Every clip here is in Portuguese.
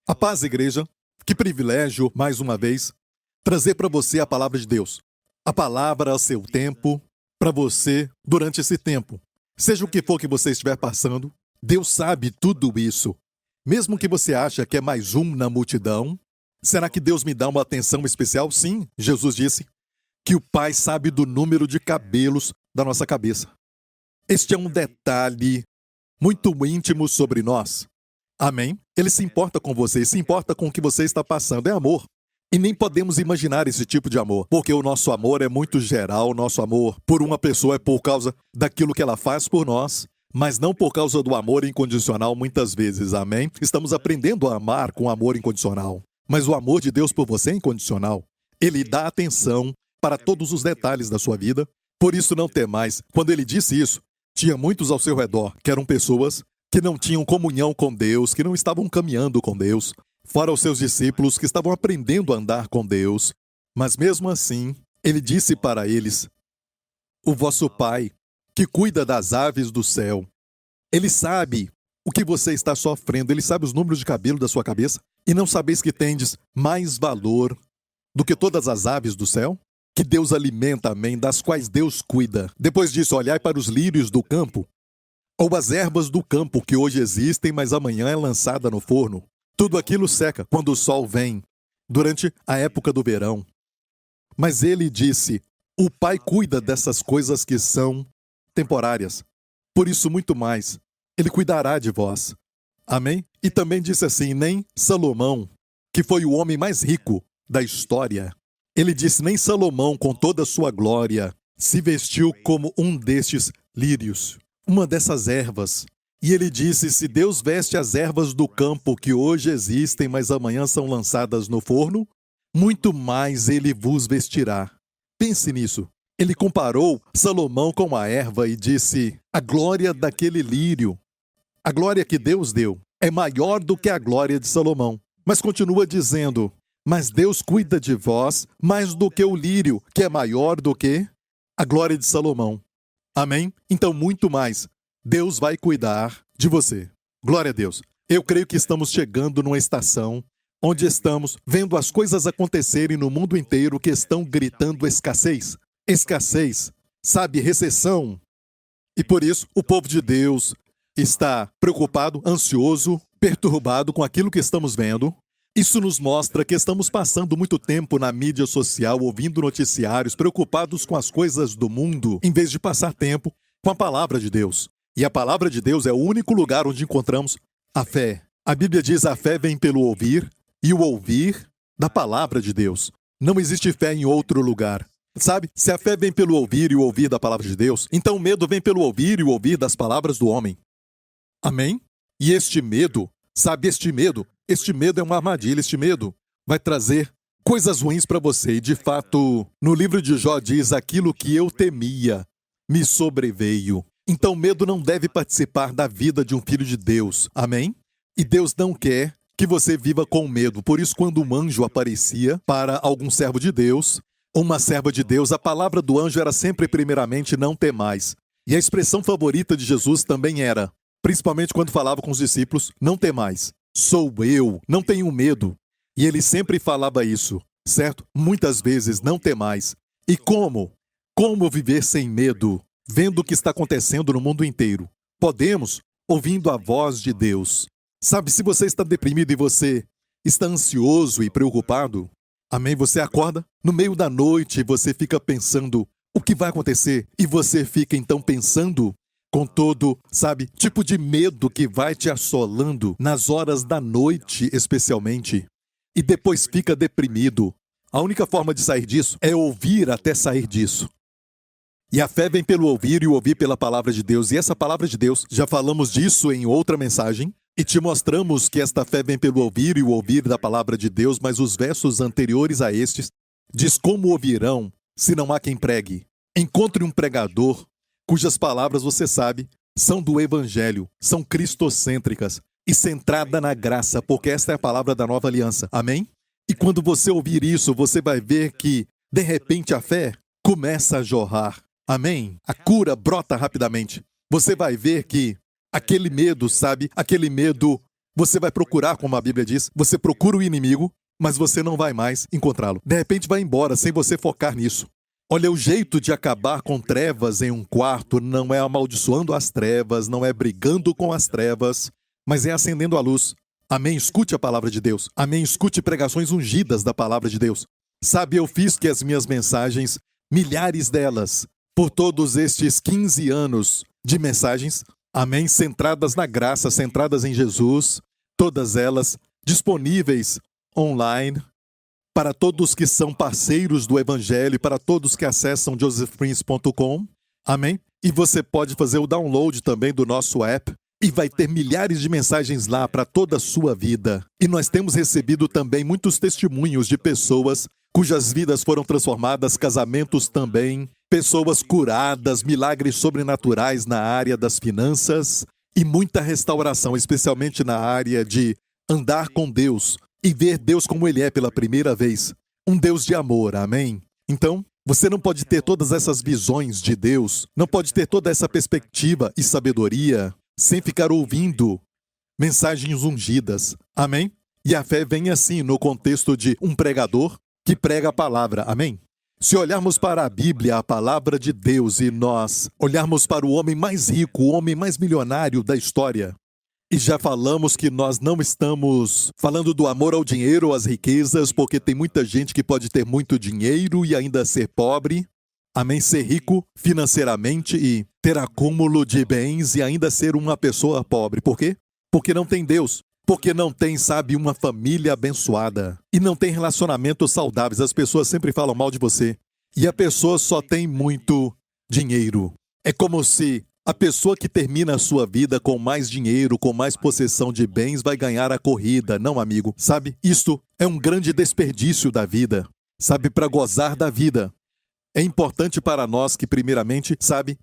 A paz, igreja. Que privilégio, mais uma vez, trazer para você a palavra de Deus. A palavra ao seu tempo, para você, durante esse tempo. Seja o que for que você estiver passando, Deus sabe tudo isso. Mesmo que você ache que é mais um na multidão, será que Deus me dá uma atenção especial? Sim, Jesus disse que o Pai sabe do número de cabelos da nossa cabeça. Este é um detalhe muito íntimo sobre nós. Amém? Ele se importa com você, se importa com o que você está passando. É amor. E nem podemos imaginar esse tipo de amor, porque o nosso amor é muito geral. O nosso amor por uma pessoa é por causa daquilo que ela faz por nós, mas não por causa do amor incondicional muitas vezes. Amém? Estamos aprendendo a amar com amor incondicional. Mas o amor de Deus por você é incondicional. Ele dá atenção para todos os detalhes da sua vida. Por isso não temais. Quando ele disse isso, tinha muitos ao seu redor, que eram pessoas que não tinham comunhão com Deus, que não estavam caminhando com Deus, fora os seus discípulos que estavam aprendendo a andar com Deus. Mas mesmo assim, ele disse para eles: o vosso Pai, que cuida das aves do céu, ele sabe o que você está sofrendo, ele sabe os números de cabelo da sua cabeça, e não sabeis que tendes mais valor do que todas as aves do céu? Que Deus alimenta, amém, das quais Deus cuida. Depois disso, olhai para os lírios do campo, ou as ervas do campo que hoje existem, mas amanhã é lançada no forno. Tudo aquilo seca quando o sol vem, durante a época do verão. Mas ele disse: o Pai cuida dessas coisas que são temporárias. Por isso, muito mais, ele cuidará de vós. Amém? E também disse assim: nem Salomão, que foi o homem mais rico da história, ele disse, nem Salomão, com toda a sua glória, se vestiu como um destes lírios, uma dessas ervas. E ele disse: se Deus veste as ervas do campo que hoje existem, mas amanhã são lançadas no forno, muito mais ele vos vestirá. Pense nisso. Ele comparou Salomão com a erva e disse: a glória daquele lírio, a glória que Deus deu, é maior do que a glória de Salomão. Mas continua dizendo: mas Deus cuida de vós mais do que o lírio, que é maior do que a glória de Salomão. Amém? Então, muito mais, Deus vai cuidar de você. Glória a Deus. Eu creio que estamos chegando numa estação onde estamos vendo as coisas acontecerem no mundo inteiro que estão gritando escassez. Escassez, sabe, recessão. E por isso, o povo de Deus está preocupado, ansioso, perturbado com aquilo que estamos vendo. Isso nos mostra que estamos passando muito tempo na mídia social, ouvindo noticiários, preocupados com as coisas do mundo, em vez de passar tempo com a palavra de Deus. E a palavra de Deus é o único lugar onde encontramos a fé. A Bíblia diz: a fé vem pelo ouvir, e o ouvir da palavra de Deus. Não existe fé em outro lugar. Sabe, se a fé vem pelo ouvir e o ouvir da palavra de Deus, então o medo vem pelo ouvir e o ouvir das palavras do homem. Amém? E este medo, sabe, este medo é uma armadilha. Este medo vai trazer coisas ruins para você. E de fato, no livro de Jó diz: aquilo que eu temia me sobreveio. Então, medo não deve participar da vida de um filho de Deus. Amém? E Deus não quer que você viva com medo. Por isso, quando um anjo aparecia para algum servo de Deus, uma serva de Deus, a palavra do anjo era sempre, primeiramente, não temais. E a expressão favorita de Jesus também era, principalmente quando falava com os discípulos, não temais. Sou eu, não tenho medo. E ele sempre falava isso, certo? Muitas vezes, não temais. E como? Como viver sem medo, vendo o que está acontecendo no mundo inteiro? Podemos, ouvindo a voz de Deus. Sabe, se você está deprimido e você está ansioso e preocupado, amém? Você acorda no meio da noite e você fica pensando o que vai acontecer. E você fica então pensando com todo, sabe, tipo de medo que vai te assolando nas horas da noite, especialmente. E depois fica deprimido. A única forma de sair disso é ouvir até sair disso. E a fé vem pelo ouvir e o ouvir pela palavra de Deus. E essa palavra de Deus, já falamos disso em outra mensagem. E te mostramos que esta fé vem pelo ouvir e o ouvir da palavra de Deus. Mas os versos anteriores a estes diz: como ouvirão se não há quem pregue? Encontre um pregador cujas palavras, você sabe, são do Evangelho, são cristocêntricas e centrada na graça, porque esta é a palavra da nova aliança. Amém? E quando você ouvir isso, você vai ver que, de repente, a fé começa a jorrar. Amém? A cura brota rapidamente. Você vai ver que aquele medo, sabe, aquele medo Você vai procurar, como a Bíblia diz, você procura o inimigo, mas você não vai mais encontrá-lo. De repente vai embora sem você focar nisso. Olha, o jeito de acabar com trevas em um quarto não é amaldiçoando as trevas, não é brigando com as trevas, mas é acendendo a luz. Amém? Escute a palavra de Deus. Amém? Escute pregações ungidas da palavra de Deus. Sabe, eu fiz que as minhas mensagens, milhares delas, por todos estes 15 anos de mensagens, amém? Centradas na graça, centradas em Jesus, todas elas disponíveis online, para todos que são parceiros do Evangelho, para todos que acessam josephprince.com, amém? E você pode fazer o download também do nosso app, e vai ter milhares de mensagens lá para toda a sua vida. E nós temos recebido também muitos testemunhos de pessoas cujas vidas foram transformadas, casamentos também, pessoas curadas, milagres sobrenaturais na área das finanças e muita restauração, especialmente na área de andar com Deus e ver Deus como Ele é pela primeira vez. Um Deus de amor, amém? Então, você não pode ter todas essas visões de Deus, não pode ter toda essa perspectiva e sabedoria sem ficar ouvindo mensagens ungidas, amém? E a fé vem assim, no contexto de um pregador que prega a palavra, amém? Se olharmos para a Bíblia, a palavra de Deus, e nós olharmos para o homem mais rico, o homem mais milionário da história, e já falamos que nós não estamos falando do amor ao dinheiro ou às riquezas, porque tem muita gente que pode ter muito dinheiro e ainda ser pobre, amém? Ser rico financeiramente e ter acúmulo de bens e ainda ser uma pessoa pobre. Por quê? Porque não tem Deus. Porque não tem, sabe, uma família abençoada. E não tem relacionamentos saudáveis. As pessoas sempre falam mal de você. E a pessoa só tem muito dinheiro. É como se a pessoa que termina a sua vida com mais dinheiro, com mais possessão de bens, vai ganhar a corrida. Não, amigo. Sabe, isto é um grande desperdício da vida. Sabe, para gozar da vida. É importante para nós que, primeiramente,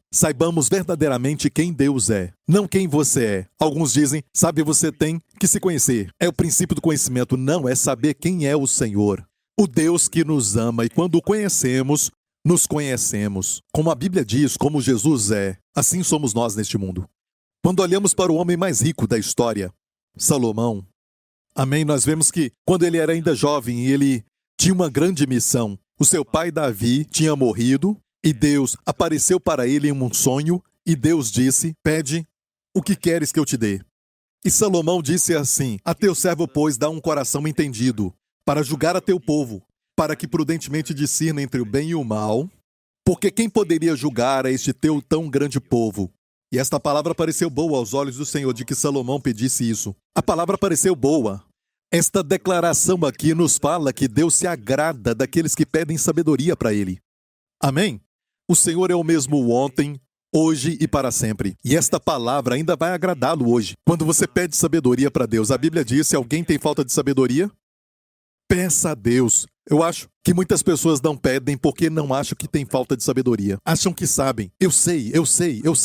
saibamos verdadeiramente quem Deus é, não quem você é. Alguns dizem, sabe, você tem que se conhecer. É o princípio do conhecimento, não é saber quem é o Senhor. O Deus que nos ama, e quando o conhecemos, nos conhecemos. Como a Bíblia diz, como Jesus é, assim somos nós neste mundo. Quando olhamos para o homem mais rico da história, Salomão, amém, nós vemos que, quando ele era ainda jovem, ele tinha uma grande missão. O seu pai Davi tinha morrido e Deus apareceu para ele em um sonho e Deus disse, pede o que queres que eu te dê. E Salomão disse assim, a teu servo, pois, dá um coração entendido para julgar a teu povo, para que prudentemente discirna entre o bem e o mal, porque quem poderia julgar a este teu tão grande povo? E esta palavra pareceu boa aos olhos do Senhor de que Salomão pedisse isso. A palavra pareceu boa. Esta declaração aqui nos fala que Deus se agrada daqueles que pedem sabedoria para Ele. Amém? O Senhor é o mesmo ontem, hoje e para sempre. E esta palavra ainda vai agradá-lo hoje. Quando você pede sabedoria para Deus, a Bíblia diz, se alguém tem falta de sabedoria, peça a Deus. Eu acho que muitas pessoas não pedem porque não acham que tem falta de sabedoria. Acham que sabem. Eu sei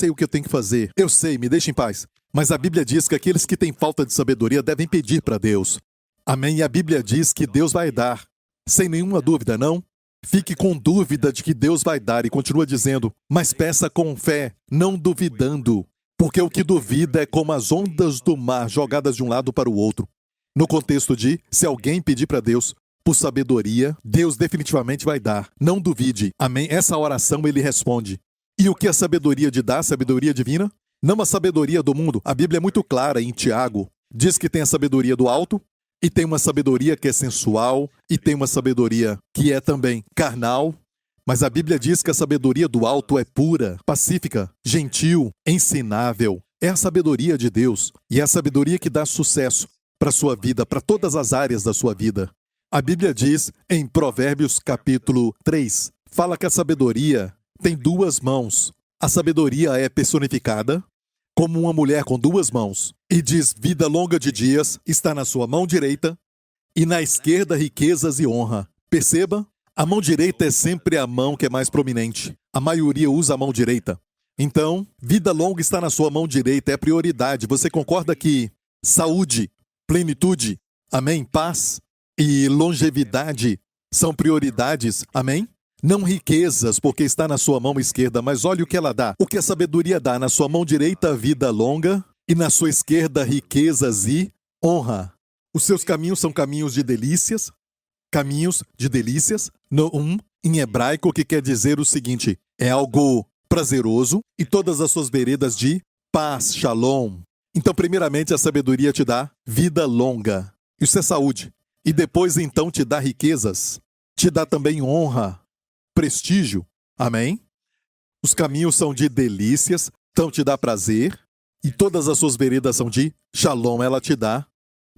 o que eu tenho que fazer. Eu sei, me deixa em paz. Mas a Bíblia diz que aqueles que têm falta de sabedoria devem pedir para Deus. Amém? E a Bíblia diz que Deus vai dar. Sem nenhuma dúvida, não? Fique com dúvida de que Deus vai dar e continua dizendo, mas peça com fé, não duvidando, porque o que duvida é como as ondas do mar jogadas de um lado para o outro. No contexto de, se alguém pedir para Deus por sabedoria, Deus definitivamente vai dar. Não duvide. Amém? Essa oração ele responde. E o que a sabedoria de dar? Sabedoria divina? Não a sabedoria do mundo. A Bíblia é muito clara em Tiago. Diz que tem a sabedoria do alto, e tem uma sabedoria que é sensual, e tem uma sabedoria que é também carnal. Mas a Bíblia diz que a sabedoria do alto é pura, pacífica, gentil, ensinável. É a sabedoria de Deus. E é a sabedoria que dá sucesso para a sua vida, para todas as áreas da sua vida. A Bíblia diz em Provérbios capítulo 3, fala que a sabedoria tem duas mãos. A sabedoria é personificada como uma mulher com duas mãos. E diz, vida longa de dias está na sua mão direita, e na esquerda riquezas e honra. Perceba, a mão direita é sempre a mão que é mais prominente. A maioria usa a mão direita. Então, vida longa está na sua mão direita, é prioridade. Você concorda que saúde, plenitude, amém, paz e longevidade são prioridades, amém? Não riquezas, porque está na sua mão esquerda, mas olha o que ela dá. O que a sabedoria dá na sua mão direita, vida longa, e na sua esquerda, riquezas e honra. Os seus caminhos são caminhos de delícias. Caminhos de delícias. Noum, em hebraico, que quer dizer o seguinte: é algo prazeroso, e todas as suas veredas de paz, shalom. Então, primeiramente, a sabedoria te dá vida longa. Isso é saúde. E depois, então, te dá riquezas. Te dá também honra, prestígio. Amém? Os caminhos são de delícias, então te dá prazer. E todas as suas veredas são de shalom. Ela te dá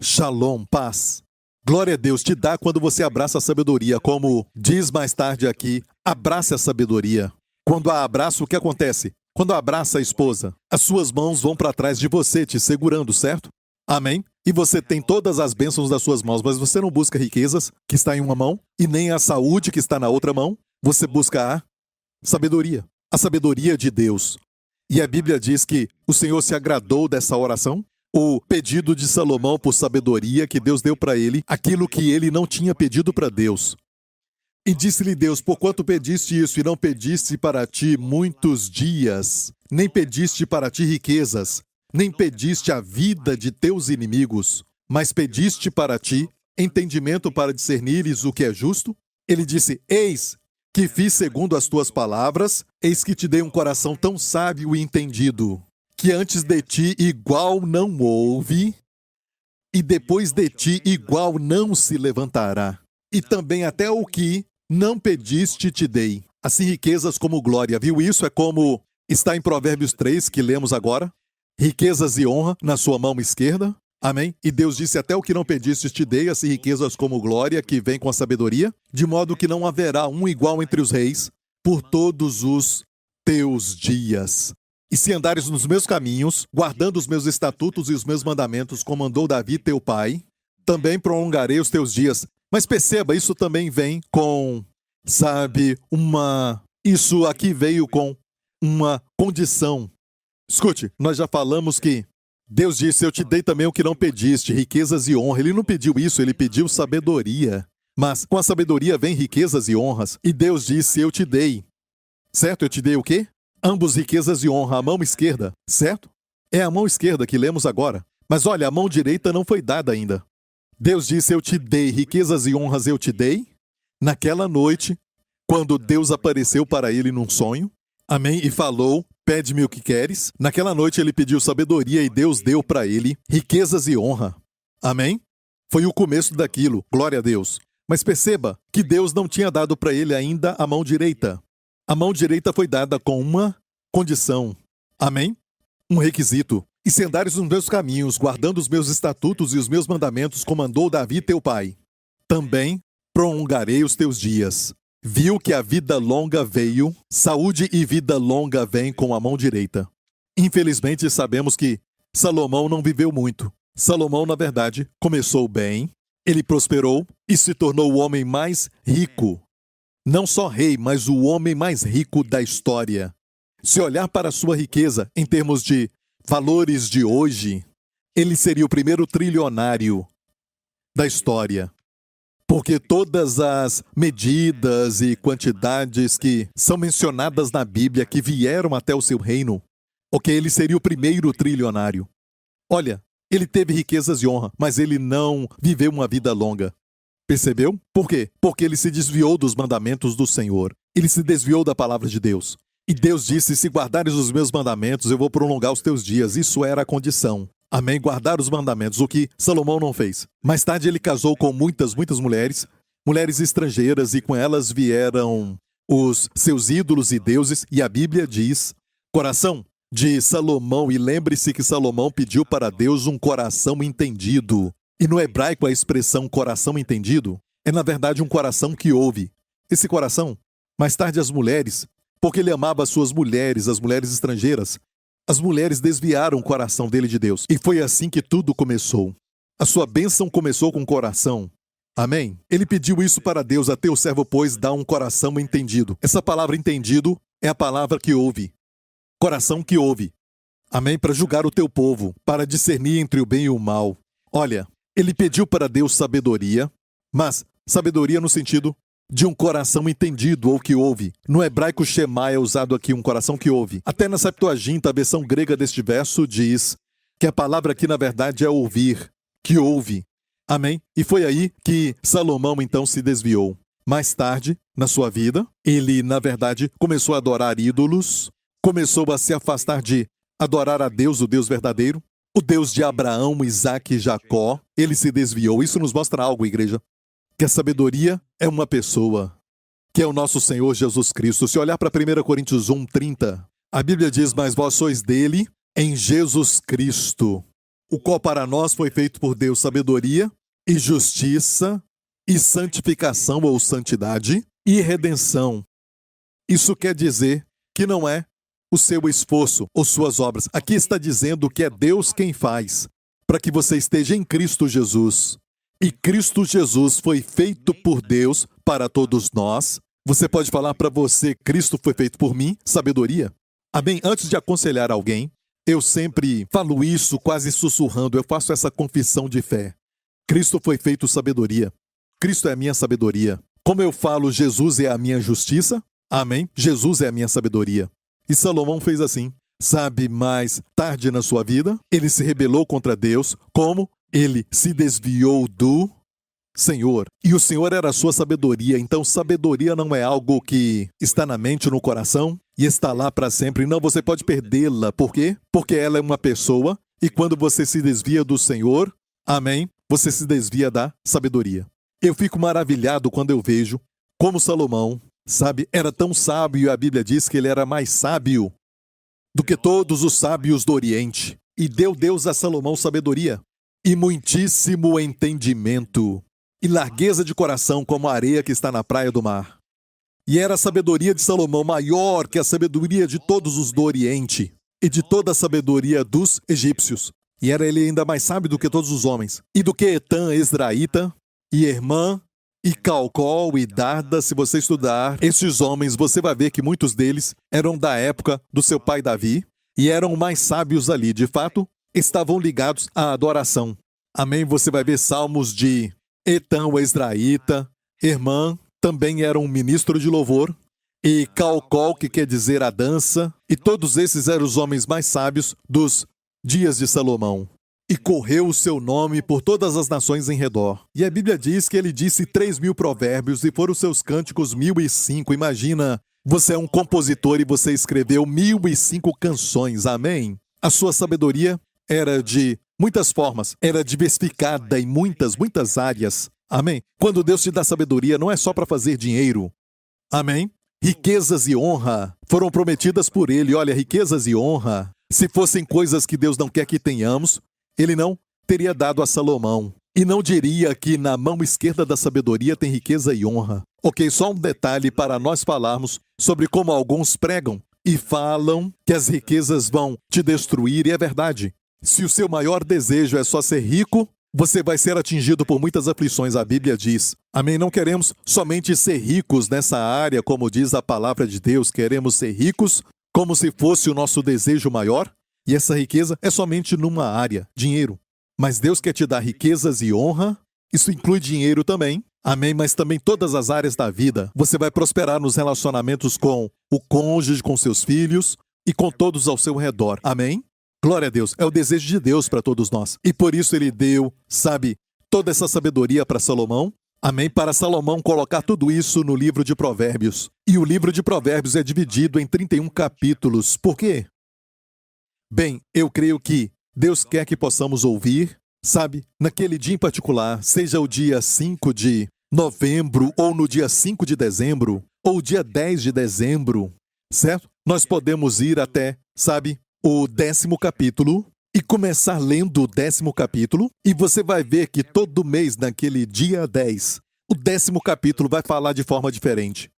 shalom, paz. Glória a Deus, te dá quando você abraça a sabedoria. Como diz mais tarde aqui, abrace a sabedoria. Quando a abraça, o que acontece? Quando abraça a esposa, as suas mãos vão para trás de você, te segurando, certo? Amém? E você tem todas as bênçãos das suas mãos, mas você não busca riquezas, que está em uma mão, e nem a saúde, que está na outra mão. Você busca a sabedoria de Deus. E a Bíblia diz que o Senhor se agradou dessa oração, o pedido de Salomão por sabedoria, que Deus deu para ele, aquilo que ele não tinha pedido para Deus. E disse-lhe Deus: porquanto pediste isso e não pediste para ti muitos dias, nem pediste para ti riquezas, nem pediste a vida de teus inimigos, mas pediste para ti entendimento para discernires o que é justo? Ele disse: eis que fiz segundo as tuas palavras, eis que te dei um coração tão sábio e entendido, que antes de ti igual não houve, e depois de ti igual não se levantará. E também até o que não pediste te dei, assim riquezas como glória. Viu isso? É como está em Provérbios 3, que lemos agora. Riquezas e honra na sua mão esquerda. Amém? E Deus disse: até o que não pediste te dei, assim riquezas como glória, que vem com a sabedoria, de modo que não haverá um igual entre os reis, por todos os teus dias. E se andares nos meus caminhos, guardando os meus estatutos e os meus mandamentos, como mandou Davi teu pai, também prolongarei os teus dias. Mas perceba, isso também vem com, isso aqui veio com uma condição. Escute, nós já falamos que Deus disse: eu te dei também o que não pediste, riquezas e honra. Ele não pediu isso, ele pediu sabedoria. Mas com a sabedoria vem riquezas e honras. E Deus disse: eu te dei. Certo? Eu te dei o quê? Ambos riquezas e honra, a mão esquerda. Certo? É a mão esquerda que lemos agora. Mas olha, a mão direita não foi dada ainda. Deus disse: eu te dei, riquezas e honras eu te dei. Naquela noite, quando Deus apareceu para ele num sonho, amém, e falou: pede-me o que queres. Naquela noite ele pediu sabedoria e Deus deu para ele riquezas e honra. Amém? Foi o começo daquilo, glória a Deus. Mas perceba que Deus não tinha dado para ele ainda a mão direita. A mão direita foi dada com uma condição. Amém? Um requisito. E se andares nos meus caminhos, guardando os meus estatutos e os meus mandamentos, como mandou Davi teu pai, também prolongarei os teus dias. Viu que a vida longa veio, saúde e vida longa vem com a mão direita. Infelizmente, sabemos que Salomão não viveu muito. Salomão, na verdade, começou bem, ele prosperou e se tornou o homem mais rico. Não só rei, mas o homem mais rico da história. Se olhar para a sua riqueza em termos de valores de hoje, ele seria o primeiro trilionário da história. Porque todas as medidas e quantidades que são mencionadas na Bíblia que vieram até o seu reino, ele seria o primeiro trilionário. Olha, ele teve riquezas e honra, mas ele não viveu uma vida longa. Percebeu? Por quê? Porque ele se desviou dos mandamentos do Senhor. Ele se desviou da palavra de Deus. E Deus disse: se guardares os meus mandamentos, eu vou prolongar os teus dias. Isso era a condição. Amém? Guardar os mandamentos, o que Salomão não fez. Mais tarde ele casou com muitas mulheres estrangeiras, e com elas vieram os seus ídolos e deuses. E a Bíblia diz: coração de Salomão. E lembre-se que Salomão pediu para Deus um coração entendido. E no hebraico a expressão coração entendido é na verdade um coração que ouve. Esse coração, mais tarde as mulheres, porque ele amava as suas mulheres, as mulheres estrangeiras, as mulheres desviaram o coração dele de Deus. E foi assim que tudo começou. A sua bênção começou com o coração. Amém? Ele pediu isso para Deus: a teu servo, pois, dá um coração entendido. Essa palavra entendido é a palavra que ouve. Coração que ouve. Amém? Para julgar o teu povo, para discernir entre o bem e o mal. Olha, ele pediu para Deus sabedoria, mas sabedoria no sentido de um coração entendido ou que ouve. No hebraico Shema é usado aqui um coração que ouve. Até na Septuaginta, a versão grega deste verso diz que a palavra aqui na verdade é ouvir. que houve. Amém? E foi aí que Salomão então se desviou. Mais tarde, na sua vida, ele, na verdade, começou a adorar ídolos, começou a se afastar de adorar a Deus, o Deus verdadeiro, o Deus de Abraão, Isaque e Jacó. Ele se desviou. Isso nos mostra algo, igreja, que a sabedoria é uma pessoa, que é o nosso Senhor Jesus Cristo. Se olhar para 1 Coríntios 1:30, a Bíblia diz: mas vós sois dele em Jesus Cristo, o qual para nós foi feito por Deus sabedoria e justiça e santificação ou santidade e redenção. Isso quer dizer que não é o seu esforço ou suas obras. Aqui está dizendo que é Deus quem faz, para que você esteja em Cristo Jesus. E Cristo Jesus foi feito por Deus para todos nós. Você pode falar para você: Cristo foi feito por mim, sabedoria? Amém? Antes de aconselhar alguém, eu sempre falo isso quase sussurrando, eu faço essa confissão de fé. Cristo foi feito sabedoria. Cristo é a minha sabedoria. Como eu falo, Jesus é a minha justiça. Amém? Jesus é a minha sabedoria. E Salomão fez assim. Sabe, mais tarde na sua vida, ele se rebelou contra Deus. Como? Ele se desviou do Senhor. E o Senhor era a sua sabedoria. Então, sabedoria não é algo que está na mente ou no coração e está lá para sempre. Não, você pode perdê-la. Por quê? Porque ela é uma pessoa. E quando você se desvia do Senhor, amém, você se desvia da sabedoria. Eu fico maravilhado quando eu vejo como Salomão, sabe, era tão sábio, e a Bíblia diz que ele era mais sábio do que todos os sábios do Oriente. E deu Deus a Salomão sabedoria e muitíssimo entendimento e largueza de coração como a areia que está na praia do mar. E era a sabedoria de Salomão maior que a sabedoria de todos os do Oriente e de toda a sabedoria dos egípcios. E era ele ainda mais sábio do que todos os homens. E do que Etã, Esdraíta, e Hermã, e Calcol, e Darda. Se você estudar esses homens, você vai ver que muitos deles eram da época do seu pai Davi e eram mais sábios ali. De fato, estavam ligados à adoração. Amém? Você vai ver salmos de Etã, o Esdraíta. Hermã também era um ministro de louvor. E Calcol, que quer dizer a dança. E todos esses eram os homens mais sábios dos dias de Salomão. E correu o seu nome por todas as nações em redor. E a Bíblia diz que ele disse 3.000 provérbios e foram os seus cânticos 1.005. Imagina, você é um compositor e você escreveu 1.005 canções. Amém? A sua sabedoria era de muitas formas, era diversificada em muitas áreas. Amém? Quando Deus te dá sabedoria, não é só para fazer dinheiro. Amém? Riquezas e honra foram prometidas por ele. Olha, riquezas e honra, se fossem coisas que Deus não quer que tenhamos, ele não teria dado a Salomão. E não diria que na mão esquerda da sabedoria tem riqueza e honra. Ok, só um detalhe para nós falarmos sobre como alguns pregam e falam que as riquezas vão te destruir, e é verdade. Se o seu maior desejo é só ser rico, você vai ser atingido por muitas aflições, a Bíblia diz. Amém? Não queremos somente ser ricos nessa área, como diz a palavra de Deus. Queremos ser ricos como se fosse o nosso desejo maior. E essa riqueza é somente numa área, dinheiro. Mas Deus quer te dar riquezas e honra. Isso inclui dinheiro também. Amém? Mas também todas as áreas da vida. Você vai prosperar nos relacionamentos com o cônjuge, com seus filhos e com todos ao seu redor. Amém? Glória a Deus. É o desejo de Deus para todos nós. E por isso ele deu, sabe, toda essa sabedoria para Salomão. Amém? Para Salomão colocar tudo isso no livro de Provérbios. E o livro de Provérbios é dividido em 31 capítulos. Por quê? Bem, eu creio que Deus quer que possamos ouvir, sabe, naquele dia em particular, seja o dia 5 de novembro, ou no dia 5 de dezembro, ou dia 10 de dezembro, certo? Nós podemos ir até, sabe, o 10º capítulo e começar lendo o 10º capítulo, e você vai ver que todo mês, naquele dia 10, o 10º capítulo vai falar de forma diferente.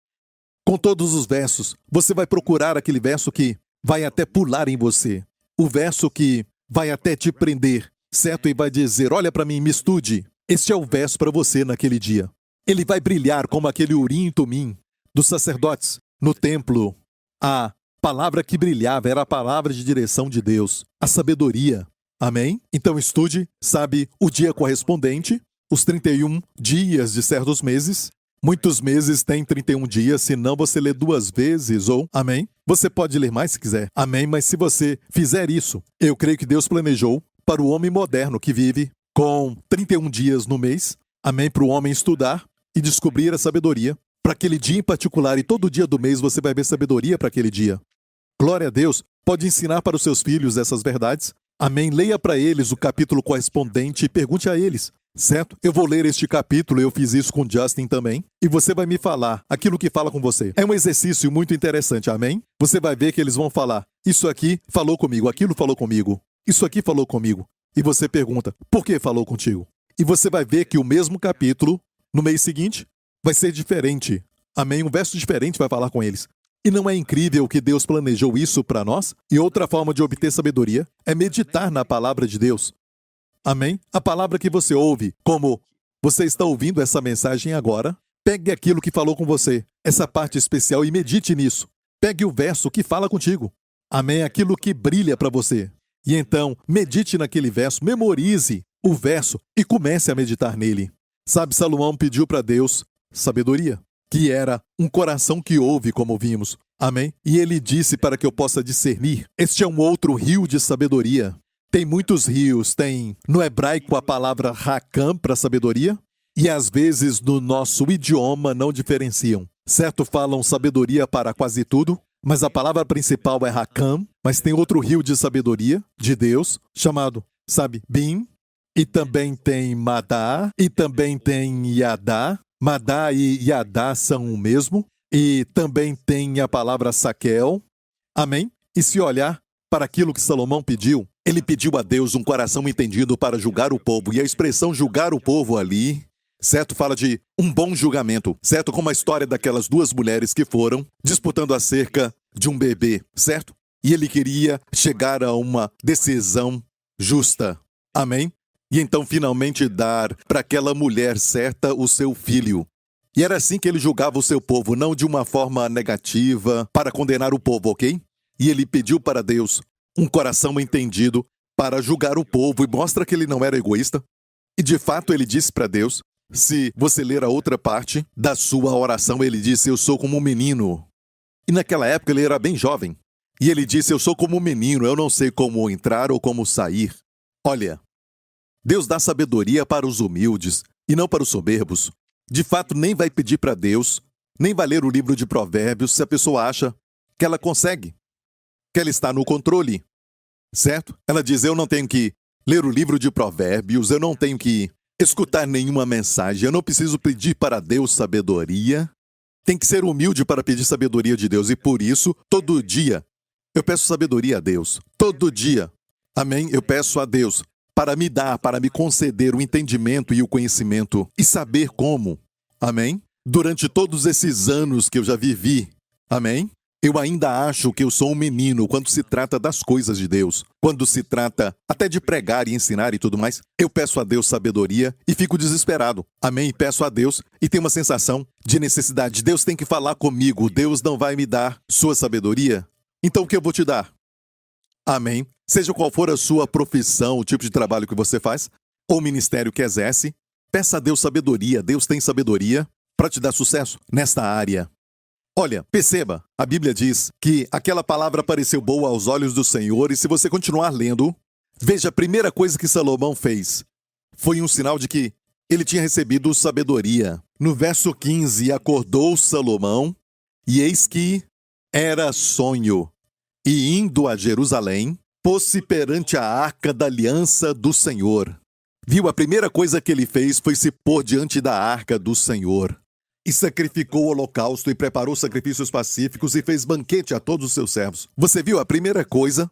Com todos os versos, você vai procurar aquele verso que vai até pular em você. O verso que vai até te prender, certo? E vai dizer, olha para mim, me estude. Este é o verso para você naquele dia. Ele vai brilhar como aquele urim e tumim dos sacerdotes no templo. A palavra que brilhava era a palavra de direção de Deus, a sabedoria. Amém? Então estude, sabe, o dia correspondente, os 31 dias de certos meses. Muitos meses têm 31 dias, se não você lê 2 vezes, ou, amém? Você pode ler mais se quiser, amém? Mas se você fizer isso, eu creio que Deus planejou para o homem moderno que vive com 31 dias no mês, amém, para o homem estudar e descobrir a sabedoria. Para aquele dia em particular, e todo dia do mês você vai ver sabedoria para aquele dia. Glória a Deus. Pode ensinar para os seus filhos essas verdades. Amém. Leia para eles o capítulo correspondente e pergunte a eles. Certo? Eu vou ler este capítulo, eu fiz isso com Justin também, e você vai me falar aquilo que fala com você. É um exercício muito interessante, amém? Você vai ver que eles vão falar, isso aqui falou comigo, aquilo falou comigo, isso aqui falou comigo. E você pergunta, por que falou contigo? E você vai ver que o mesmo capítulo, no mês seguinte, vai ser diferente. Amém? Um verso diferente vai falar com eles. E não é incrível que Deus planejou isso para nós? E outra forma de obter sabedoria é meditar na palavra de Deus. Amém? A palavra que você ouve, como você está ouvindo essa mensagem agora, pegue aquilo que falou com você, essa parte especial, e medite nisso. Pegue o verso que fala contigo. Amém? Aquilo que brilha para você. E então, medite naquele verso, memorize o verso e comece a meditar nele. Sabe, Salomão pediu para Deus sabedoria, que era um coração que ouve, como vimos. Amém? E ele disse para que eu possa discernir. Este é um outro rio de sabedoria. Tem muitos rios, tem no hebraico a palavra Hakam para sabedoria, e às vezes no nosso idioma não diferenciam. Certo, falam sabedoria para quase tudo, mas a palavra principal é Hakam, mas tem outro rio de sabedoria de Deus, chamado, sabe, Bim, e também tem Madá, e também tem Yadá. Madá e Yadá são o mesmo, e também tem a palavra Saquel. Amém? E se olhar para aquilo que Salomão pediu, ele pediu a Deus um coração entendido para julgar o povo. E a expressão julgar o povo ali, certo, fala de um bom julgamento, certo? Como a história daquelas duas mulheres que foram disputando acerca de um bebê, certo? E ele queria chegar a uma decisão justa. Amém? E então finalmente dar para aquela mulher certa o seu filho. E era assim que ele julgava o seu povo, não de uma forma negativa para condenar o povo, ok? E ele pediu para Deus um coração entendido para julgar o povo, e mostra que ele não era egoísta. E de fato ele disse para Deus, se você ler a outra parte da sua oração, ele disse, eu sou como um menino. E naquela época ele era bem jovem. E ele disse, eu sou como um menino, eu não sei como entrar ou como sair. Olha, Deus dá sabedoria para os humildes e não para os soberbos. De fato, nem vai pedir para Deus, nem vai ler o livro de Provérbios se a pessoa acha que ela consegue, que ela está no controle. Certo? Ela diz, eu não tenho que ler o livro de Provérbios, eu não tenho que escutar nenhuma mensagem, eu não preciso pedir para Deus sabedoria. Tem que ser humilde para pedir sabedoria de Deus, e por isso, todo dia, eu peço sabedoria a Deus. Todo dia, amém? Eu peço a Deus para me dar, para me conceder o entendimento e o conhecimento, e saber como, amém? Durante todos esses anos que eu já vivi, amém? Eu ainda acho que eu sou um menino quando se trata das coisas de Deus. Quando se trata até de pregar e ensinar e tudo mais, eu peço a Deus sabedoria e fico desesperado. Amém? E peço a Deus e tenho uma sensação de necessidade. Deus tem que falar comigo. Deus não vai me dar sua sabedoria. Então o que eu vou te dar? Amém? Seja qual for a sua profissão, o tipo de trabalho que você faz, ou o ministério que exerce, peça a Deus sabedoria. Deus tem sabedoria para te dar sucesso nesta área. Olha, perceba, a Bíblia diz que aquela palavra pareceu boa aos olhos do Senhor, e se você continuar lendo, veja, a primeira coisa que Salomão fez foi um sinal de que ele tinha recebido sabedoria. No verso 15, acordou Salomão, e eis que era sonho, e indo a Jerusalém, pôs-se perante a arca da aliança do Senhor. Viu, a primeira coisa que ele fez foi se pôr diante da arca do Senhor. E sacrificou o holocausto e preparou sacrifícios pacíficos e fez banquete a todos os seus servos. Você viu a primeira coisa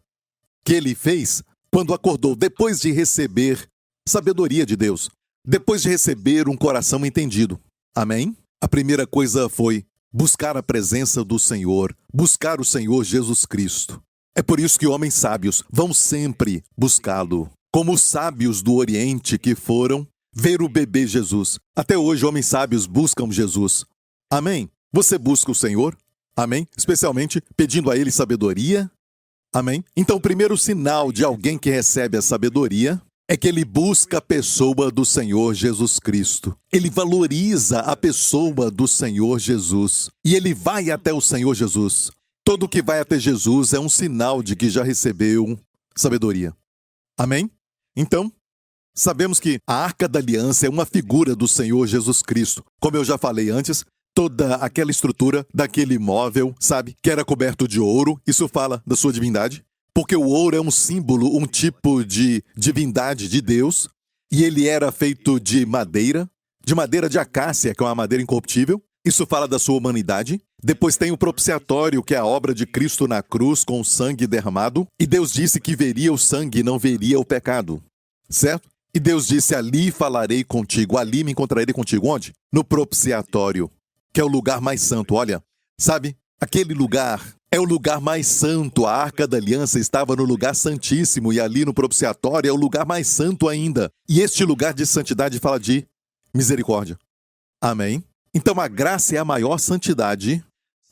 que ele fez quando acordou, depois de receber sabedoria de Deus, depois de receber um coração entendido. Amém? A primeira coisa foi buscar a presença do Senhor, buscar o Senhor Jesus Cristo. É por isso que homens sábios vão sempre buscá-lo, como os sábios do Oriente que foram ver o bebê Jesus. Até hoje, homens sábios buscam Jesus. Amém? Você busca o Senhor? Amém? Especialmente pedindo a Ele sabedoria? Amém? Então, o primeiro sinal de alguém que recebe a sabedoria é que ele busca a pessoa do Senhor Jesus Cristo. Ele valoriza a pessoa do Senhor Jesus. E ele vai até o Senhor Jesus. Todo que vai até Jesus é um sinal de que já recebeu sabedoria. Amém? Então, Sabemos que a Arca da Aliança é uma figura do Senhor Jesus Cristo. Como eu já falei antes, toda aquela estrutura daquele móvel, sabe, que era coberto de ouro, isso fala da sua divindade, porque o ouro é um símbolo, um tipo de divindade de Deus, e ele era feito de madeira de acácia, que é uma madeira incorruptível. Isso fala da sua humanidade. Depois tem o propiciatório, que é a obra de Cristo na cruz com o sangue derramado, e Deus disse que veria o sangue e não veria o pecado, certo? E Deus disse, ali falarei contigo, ali me encontrarei contigo. Onde? No propiciatório, que é o lugar mais santo. Olha, sabe, aquele lugar é o lugar mais santo. A Arca da Aliança estava no lugar santíssimo e ali no propiciatório é o lugar mais santo ainda. E este lugar de santidade fala de misericórdia. Amém? Então a graça é a maior santidade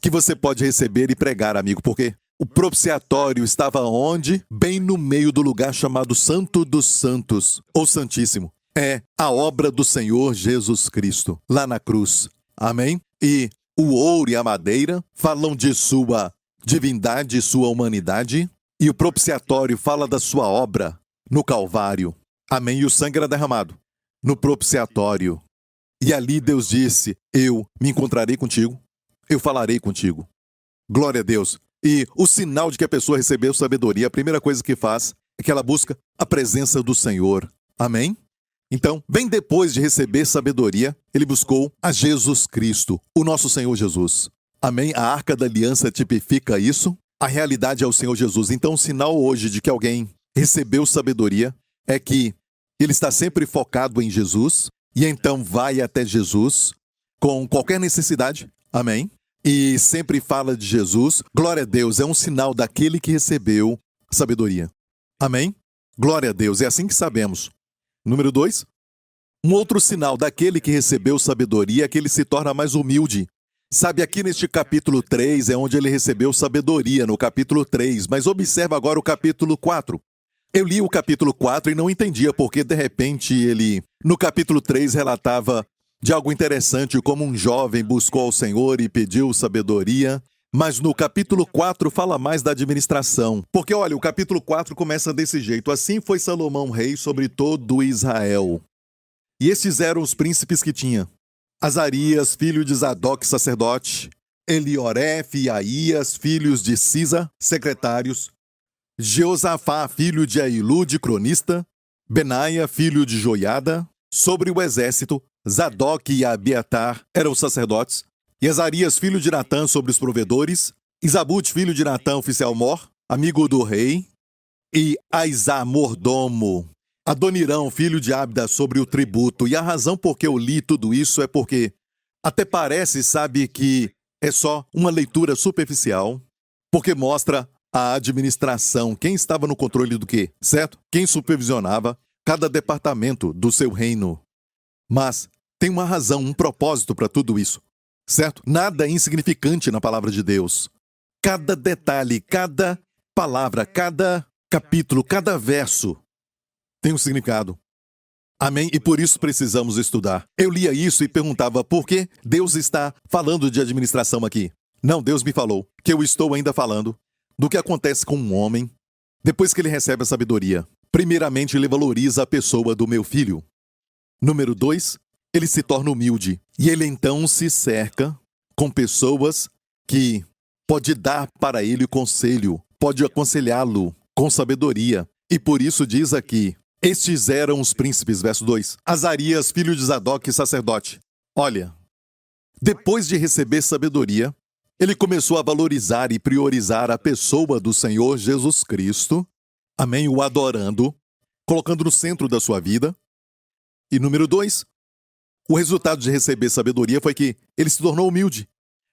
que você pode receber e pregar, amigo, porque o propiciatório estava onde? Bem no meio do lugar chamado Santo dos Santos, ou Santíssimo. É a obra do Senhor Jesus Cristo, lá na cruz. Amém? E o ouro e a madeira falam de sua divindade e sua humanidade, e o propiciatório fala da sua obra no Calvário. Amém? E o sangue era derramado no propiciatório. E ali Deus disse, eu me encontrarei contigo, eu falarei contigo. Glória a Deus. E o sinal de que a pessoa recebeu sabedoria, a primeira coisa que faz é que ela busca a presença do Senhor. Amém? Então, bem depois de receber sabedoria, ele buscou a Jesus Cristo, o nosso Senhor Jesus. Amém? A Arca da Aliança tipifica isso. A realidade é o Senhor Jesus. Então, o sinal hoje de que alguém recebeu sabedoria é que ele está sempre focado em Jesus e então vai até Jesus com qualquer necessidade. Amém? E sempre fala de Jesus. Glória a Deus, é um sinal daquele que recebeu sabedoria. Amém? Glória a Deus, é assim que sabemos. Número 2. Um outro sinal daquele que recebeu sabedoria é que ele se torna mais humilde. Sabe, aqui neste capítulo 3 é onde ele recebeu sabedoria, no capítulo 3. Mas observa agora o capítulo 4. Eu li o capítulo 4 e não entendia porque, de repente, ele, no capítulo 3, relatava de algo interessante, como um jovem buscou ao Senhor e pediu sabedoria. Mas no capítulo 4 fala mais da administração. Porque, olha, o capítulo 4 começa desse jeito. Assim foi Salomão rei sobre todo Israel. E estes eram os príncipes que tinha. Azarias, filho de Zadok, sacerdote. Elioref e Aías, filhos de Sisa, secretários. Jeosafá, filho de Ahilude, cronista. Benaia, filho de Joiada. Sobre o exército, Zadok e Abiatar eram sacerdotes. E Azarias, filho de Natã, sobre os provedores. Isabute, filho de Natã, oficial-mor, amigo do rei. E Aizá, mordomo. Adonirão, filho de Abda, sobre o tributo. E a razão por que eu li tudo isso é porque até parece, sabe, que é só uma leitura superficial, porque mostra a administração, quem estava no controle do quê, certo? Quem supervisionava cada departamento do seu reino. Mas tem uma razão, um propósito para tudo isso, certo? Nada é insignificante na palavra de Deus. Cada detalhe, cada palavra, cada capítulo, cada verso tem um significado. Amém? E por isso precisamos estudar. Eu lia isso e perguntava por que Deus está falando de administração aqui. Não, Deus me falou que eu estou ainda falando do que acontece com um homem depois que ele recebe a sabedoria. Primeiramente, ele valoriza a pessoa do meu filho. Número 2, ele se torna humilde. E ele então se cerca com pessoas que pode dar para ele conselho, pode aconselhá-lo com sabedoria. E por isso diz aqui, estes eram os príncipes, verso 2. Azarias, filho de Zadok, sacerdote. Olha, depois de receber sabedoria, ele começou a valorizar e priorizar a pessoa do Senhor Jesus Cristo. Amém? O adorando, colocando no centro da sua vida. E número 2, o resultado de receber sabedoria foi que ele se tornou humilde.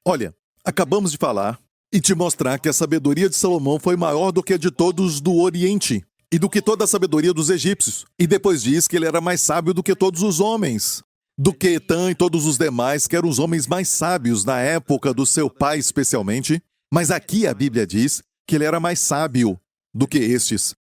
Olha, acabamos de falar e te mostrar que a sabedoria de Salomão foi maior do que a de todos do Oriente e do que toda a sabedoria dos egípcios. E depois diz que ele era mais sábio do que todos os homens, do que Etã e todos os demais, que eram os homens mais sábios na época do seu pai especialmente. Mas aqui a Bíblia diz que ele era mais sábio do que estes.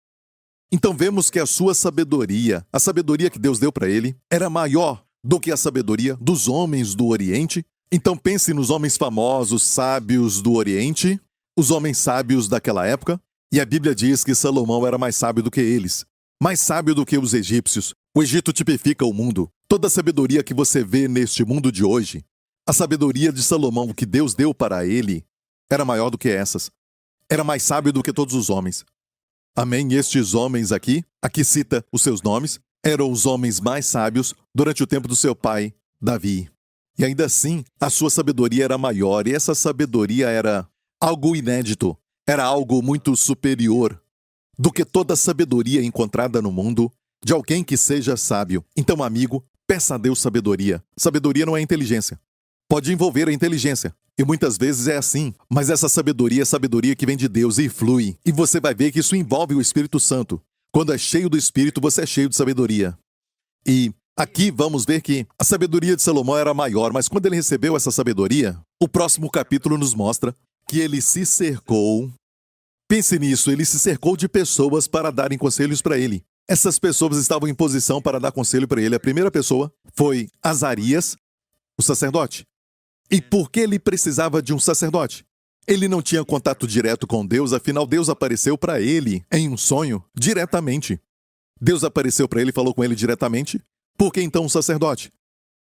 Então vemos que a sua sabedoria, a sabedoria que Deus deu para ele, era maior do que a sabedoria dos homens do Oriente. Então pense nos homens famosos, sábios do Oriente, os homens sábios daquela época, e a Bíblia diz que Salomão era mais sábio do que eles. mais sábio do que os egípcios. O Egito tipifica o mundo. Toda a sabedoria que você vê neste mundo de hoje, a sabedoria de Salomão que Deus deu para ele, era maior do que essas. Era mais sábio do que todos os homens. Amém? E estes homens aqui cita os seus nomes, eram os homens mais sábios durante o tempo do seu pai, Davi. E ainda assim, a sua sabedoria era maior, e essa sabedoria era algo inédito, era algo muito superior do que toda a sabedoria encontrada no mundo de alguém que seja sábio. Então, amigo, peça a Deus sabedoria. Sabedoria não é inteligência. Pode envolver a inteligência, e muitas vezes é assim, mas essa sabedoria é sabedoria que vem de Deus e flui. E você vai ver que isso envolve o Espírito Santo. Quando é cheio do Espírito, você é cheio de sabedoria. E aqui vamos ver que a sabedoria de Salomão era maior, mas quando ele recebeu essa sabedoria, o próximo capítulo nos mostra que ele se cercou. Pense nisso, ele se cercou de pessoas para darem conselhos para ele. Essas pessoas estavam em posição para dar conselho para ele. A primeira pessoa foi Azarias, o sacerdote. E por que ele precisava de um sacerdote? Ele não tinha contato direto com Deus, afinal Deus apareceu para ele em um sonho diretamente. Deus apareceu para ele e falou com ele diretamente. Por que então um sacerdote?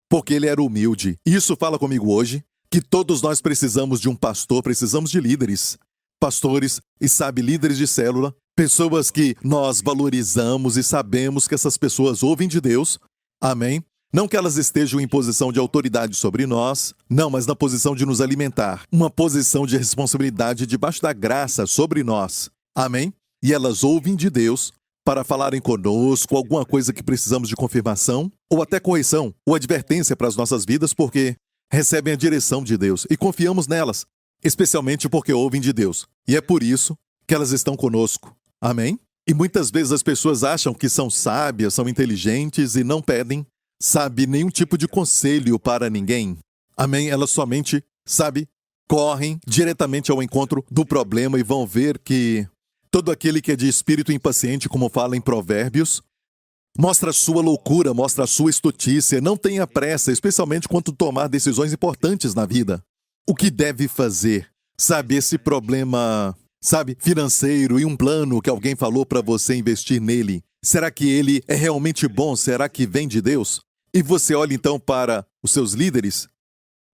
Porque ele era humilde. Isso fala comigo hoje que todos nós precisamos de um pastor, precisamos de líderes. Pastores e, líderes de célula, pessoas que nós valorizamos e sabemos que essas pessoas ouvem de Deus. Amém? Não que elas estejam em posição de autoridade sobre nós, não, mas na posição de nos alimentar. Uma posição de responsabilidade debaixo da graça sobre nós. Amém? E elas ouvem de Deus para falarem conosco alguma coisa que precisamos de confirmação, ou até correção, ou advertência para as nossas vidas, porque recebem a direção de Deus e confiamos nelas, especialmente porque ouvem de Deus. E é por isso que elas estão conosco. Amém? E muitas vezes as pessoas acham que são sábias, são inteligentes e não pedem, nenhum tipo de conselho para ninguém. Amém? Elas somente, correm diretamente ao encontro do problema e vão ver que todo aquele que é de espírito impaciente, como fala em Provérbios, mostra a sua loucura, mostra a sua estutícia, não tenha pressa, especialmente quando tomar decisões importantes na vida. O que deve fazer? Esse problema, financeiro e um plano que alguém falou para você investir nele. Será que ele é realmente bom? Será que vem de Deus? E você olha então para os seus líderes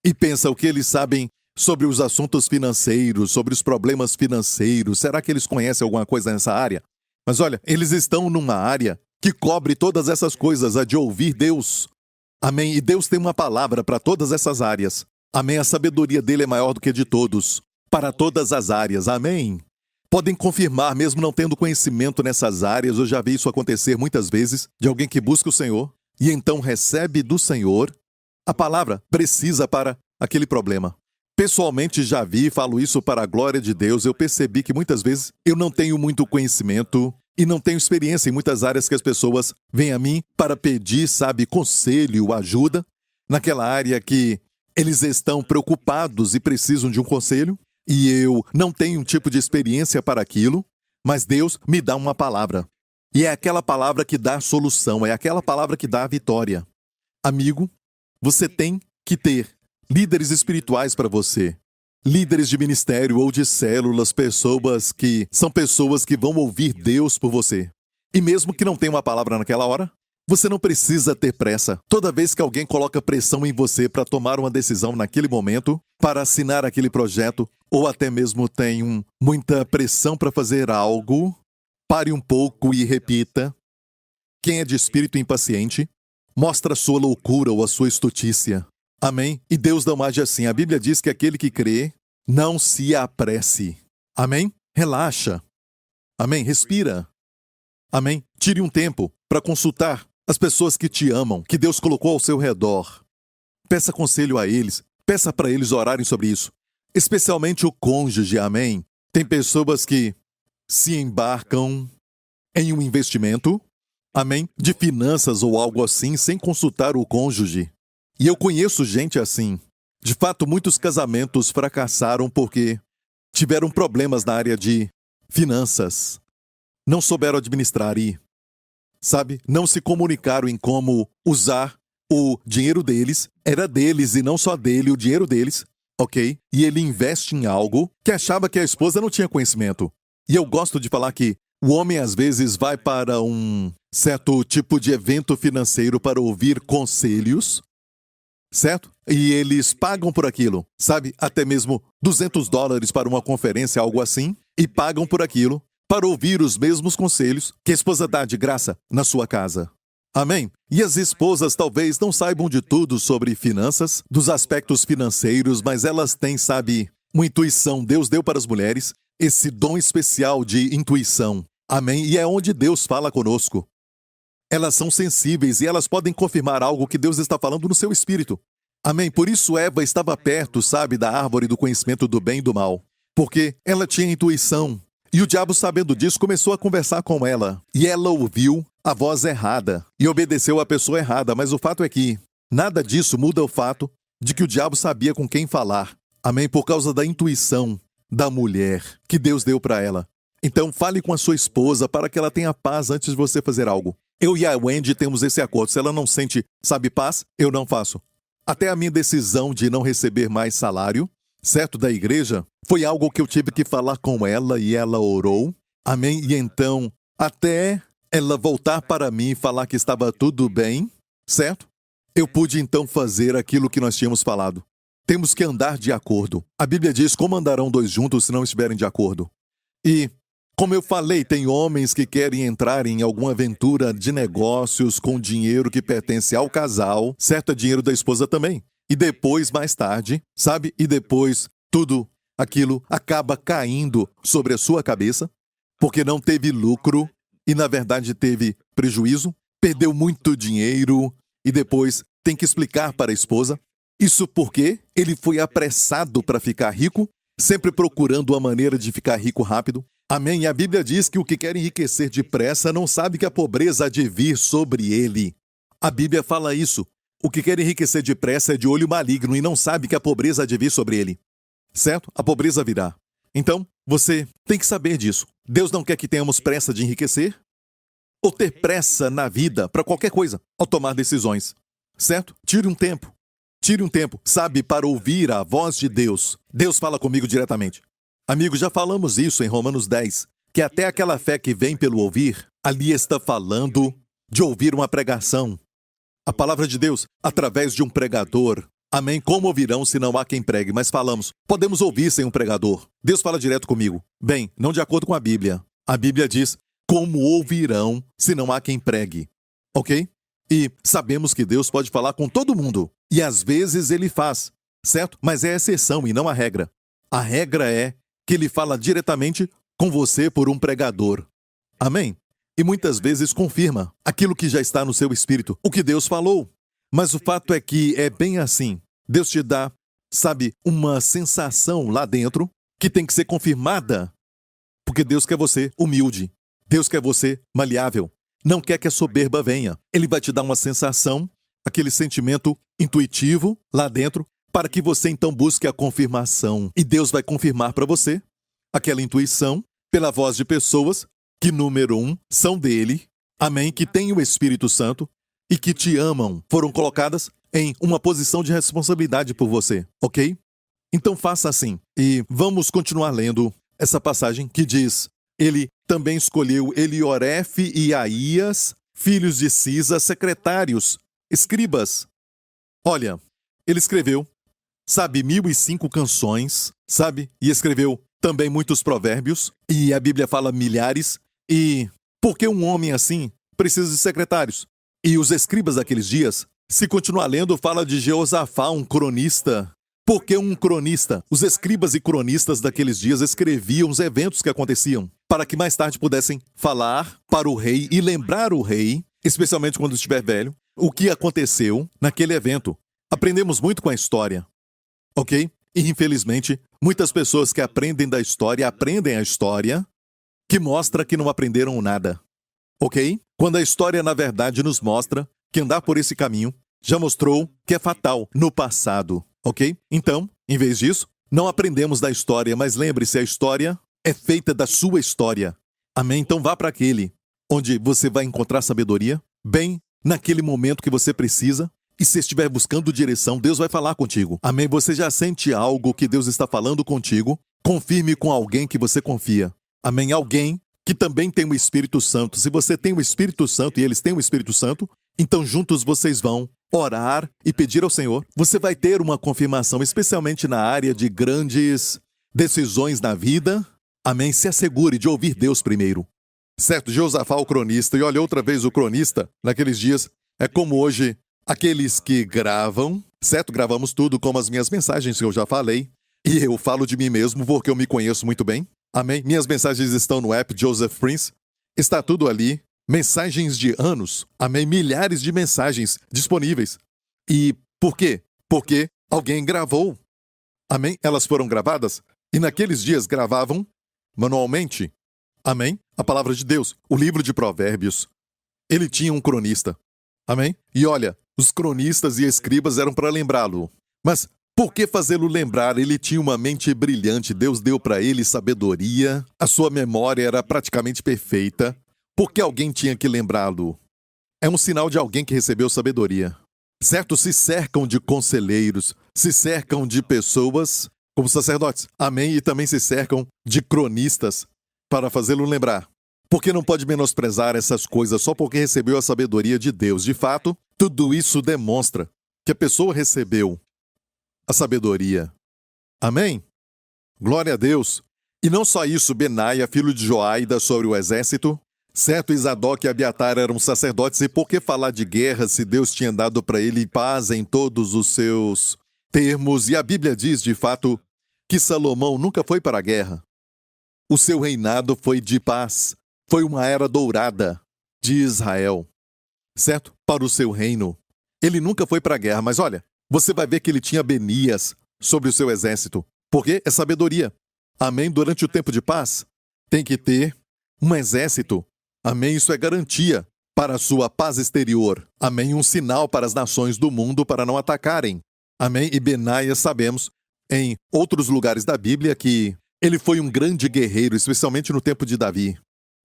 e pensa o que eles sabem sobre os assuntos financeiros, sobre os problemas financeiros. Será que eles conhecem alguma coisa nessa área? Mas olha, eles estão numa área que cobre todas essas coisas, a de ouvir Deus. Amém? E Deus tem uma palavra para todas essas áreas. Amém? A sabedoria dele é maior do que a de todos, para todas as áreas. Amém? Podem confirmar, mesmo não tendo conhecimento nessas áreas, eu já vi isso acontecer muitas vezes, de alguém que busca o Senhor e então recebe do Senhor a palavra precisa para aquele problema. Pessoalmente já vi, falo isso para a glória de Deus, eu percebi que muitas vezes eu não tenho muito conhecimento e não tenho experiência em muitas áreas que as pessoas vêm a mim para pedir, conselho, ajuda, naquela área que eles estão preocupados e precisam de um conselho, e eu não tenho um tipo de experiência para aquilo, mas Deus me dá uma palavra. E é aquela palavra que dá a solução, é aquela palavra que dá a vitória. Amigo, você tem que ter líderes espirituais para você. Líderes de ministério ou de células, pessoas que vão ouvir Deus por você. E mesmo que não tenha uma palavra naquela hora, você não precisa ter pressa. Toda vez que alguém coloca pressão em você para tomar uma decisão naquele momento, para assinar aquele projeto, ou até mesmo tem muita pressão para fazer algo, pare um pouco e repita. Quem é de espírito impaciente, mostra a sua loucura ou a sua estutícia. Amém? E Deus não age assim. A Bíblia diz que aquele que crê, não se apresse. Amém? Relaxa. Amém? Respira. Amém? Tire um tempo para consultar as pessoas que te amam, que Deus colocou ao seu redor. Peça conselho a eles. Peça para eles orarem sobre isso. Especialmente o cônjuge, amém? Tem pessoas que se embarcam em um investimento, amém? De finanças ou algo assim, sem consultar o cônjuge. E eu conheço gente assim. De fato, muitos casamentos fracassaram porque tiveram problemas na área de finanças. Não souberam administrar e, não se comunicaram em como usar o dinheiro deles. Era deles e não só dele, o dinheiro deles, ok? E ele investe em algo que achava que a esposa não tinha conhecimento. E eu gosto de falar que O homem às vezes vai para um certo tipo de evento financeiro para ouvir conselhos, certo? E eles pagam por aquilo, sabe? Até mesmo $200 para uma conferência, algo assim, e pagam por aquilo para ouvir os mesmos conselhos que a esposa dá de graça na sua casa. Amém? E as esposas talvez não saibam de tudo sobre finanças, dos aspectos financeiros, mas elas têm, sabe, uma intuição. Deus deu para as mulheres esse dom especial de intuição. Amém? E é onde Deus fala conosco. Elas são sensíveis e elas podem confirmar algo que Deus está falando no seu espírito. Amém? Por isso Eva estava perto, sabe, da árvore do conhecimento do bem e do mal. Porque ela tinha intuição. E o diabo, sabendo disso, começou a conversar com ela. E ela ouviu a voz errada e obedeceu à pessoa errada. Mas o fato é que nada disso muda o fato de que o diabo sabia com quem falar. Amém? Por causa da intuição da mulher que Deus deu para ela. Então, fale com a sua esposa para que ela tenha paz antes de você fazer algo. Eu e a Wendy temos esse acordo. Se ela não sente, sabe, paz, eu não faço. Até a minha decisão de não receber mais salário, certo, da igreja, foi algo que eu tive que falar com ela e ela orou. Amém? E então, até ela voltar para mim e falar que estava tudo bem, certo? Eu pude então fazer aquilo que nós tínhamos falado. Temos que andar de acordo. A Bíblia diz como andarão dois juntos se não estiverem de acordo. E, como eu falei, tem homens que querem entrar em alguma aventura de negócios com dinheiro que pertence ao casal, certo? É dinheiro da esposa também. E depois, mais tarde, sabe? E depois, tudo aquilo acaba caindo sobre a sua cabeça, porque não teve lucro e, na verdade, teve prejuízo, perdeu muito dinheiro e depois tem que explicar para a esposa. Isso porque ele foi apressado para ficar rico, sempre procurando uma maneira de ficar rico rápido. Amém? E a Bíblia diz que o que quer enriquecer depressa não sabe que a pobreza há de vir sobre ele. A Bíblia fala isso. O que quer enriquecer depressa é de olho maligno e não sabe que a pobreza há de vir sobre ele. Certo? A pobreza virá. Então, você tem que saber disso. Deus não quer que tenhamos pressa de enriquecer ou ter pressa na vida para qualquer coisa ao tomar decisões. Certo? Tire um tempo. Tire um tempo, sabe, para ouvir a voz de Deus. Deus fala comigo diretamente. Amigo, já falamos isso em Romanos 10, que até aquela fé que vem pelo ouvir, ali está falando de ouvir uma pregação. A palavra de Deus, através de um pregador. Amém? Como ouvirão se não há quem pregue? Mas falamos, podemos ouvir sem um pregador. Deus fala direto comigo. Bem, não de acordo com a Bíblia. A Bíblia diz, como ouvirão se não há quem pregue? Ok? E sabemos que Deus pode falar com todo mundo. E às vezes ele faz, certo? Mas é a exceção e não a regra. A regra é que ele fala diretamente com você por um pregador. Amém? E muitas vezes confirma aquilo que já está no seu espírito, o que Deus falou. Mas o fato é que é bem assim. Deus te dá, sabe, uma sensação lá dentro que tem que ser confirmada. Porque Deus quer você humilde. Deus quer você maleável. Não quer que a soberba venha. Ele vai te dar uma sensação, aquele sentimento intuitivo lá dentro, para que você então busque a confirmação. E Deus vai confirmar para você aquela intuição pela voz de pessoas que, número 1, são dele, amém, que têm o Espírito Santo e que te amam, foram colocadas em uma posição de responsabilidade por você, ok? Então faça assim. E vamos continuar lendo essa passagem que diz, ele também escolheu Eliorefe e Aías, filhos de Cisa, secretários, escribas. Olha, ele escreveu, sabe, 1005 canções, sabe? E escreveu também muitos provérbios, e a Bíblia fala milhares. E por que um homem assim precisa de secretários? E os escribas daqueles dias, se continuar lendo, fala de Jeosafá, um cronista. Por que um cronista? Os escribas e cronistas daqueles dias escreviam os eventos que aconteciam, para que mais tarde pudessem falar para o rei e lembrar o rei, especialmente quando estiver velho, o que aconteceu naquele evento. Aprendemos muito com a história, ok? E infelizmente, muitas pessoas que aprendem da história, aprendem a história, que mostra que não aprenderam nada, ok? Quando a história, na verdade, nos mostra que andar por esse caminho já mostrou que é fatal no passado, ok? Então, em vez disso, não aprendemos da história, mas lembre-se, a história é feita da sua história. Amém? Então vá para aquele onde você vai encontrar sabedoria, bem naquele momento que você precisa, e se estiver buscando direção, Deus vai falar contigo. Amém? Você já sente algo que Deus está falando contigo? Confirme com alguém que você confia. Amém? Alguém que também tem o Espírito Santo. Se você tem o Espírito Santo e eles têm o Espírito Santo, então juntos vocês vão orar e pedir ao Senhor. Você vai ter uma confirmação, especialmente na área de grandes decisões na vida. Amém? Se assegure de ouvir Deus primeiro. Certo, Josafá, o cronista, e olha outra vez o cronista, naqueles dias, é como hoje, aqueles que gravam, certo? Gravamos tudo como as minhas mensagens que eu já falei, e eu falo de mim mesmo porque eu me conheço muito bem. Amém? Minhas mensagens estão no app Joseph Prince, está tudo ali, mensagens de anos, amém? Milhares de mensagens disponíveis. E por quê? Porque alguém gravou, amém? Elas foram gravadas, e naqueles dias gravavam manualmente. Amém? A palavra de Deus, o livro de Provérbios. Ele tinha um cronista. Amém? E olha, os cronistas e escribas eram para lembrá-lo. Mas por que fazê-lo lembrar? Ele tinha uma mente brilhante, Deus deu para ele sabedoria, a sua memória era praticamente perfeita. Por que alguém tinha que lembrá-lo? É um sinal de alguém que recebeu sabedoria. Certo? Se cercam de conselheiros, se cercam de pessoas como sacerdotes. Amém? E também se cercam de cronistas para fazê-lo lembrar. Porque não pode menosprezar essas coisas só porque recebeu a sabedoria de Deus. De fato, tudo isso demonstra que a pessoa recebeu a sabedoria. Amém? Glória a Deus. E não só isso, Benaia, filho de Joaida, sobre o exército. Certo, Isadoc e Abiatar eram sacerdotes, e por que falar de guerra se Deus tinha dado para ele paz em todos os seus termos? E a Bíblia diz, de fato, que Salomão nunca foi para a guerra. O seu reinado foi de paz. Foi uma era dourada de Israel. Certo? Para o seu reino. Ele nunca foi para a guerra, mas olha, você vai ver que ele tinha Benias sobre o seu exército. Porque é sabedoria. Amém? Durante o tempo de paz, tem que ter um exército. Amém? Isso é garantia para a sua paz exterior. Amém? Um sinal para as nações do mundo para não atacarem. Amém? E Benaia, sabemos, em outros lugares da Bíblia, que ele foi um grande guerreiro, especialmente no tempo de Davi.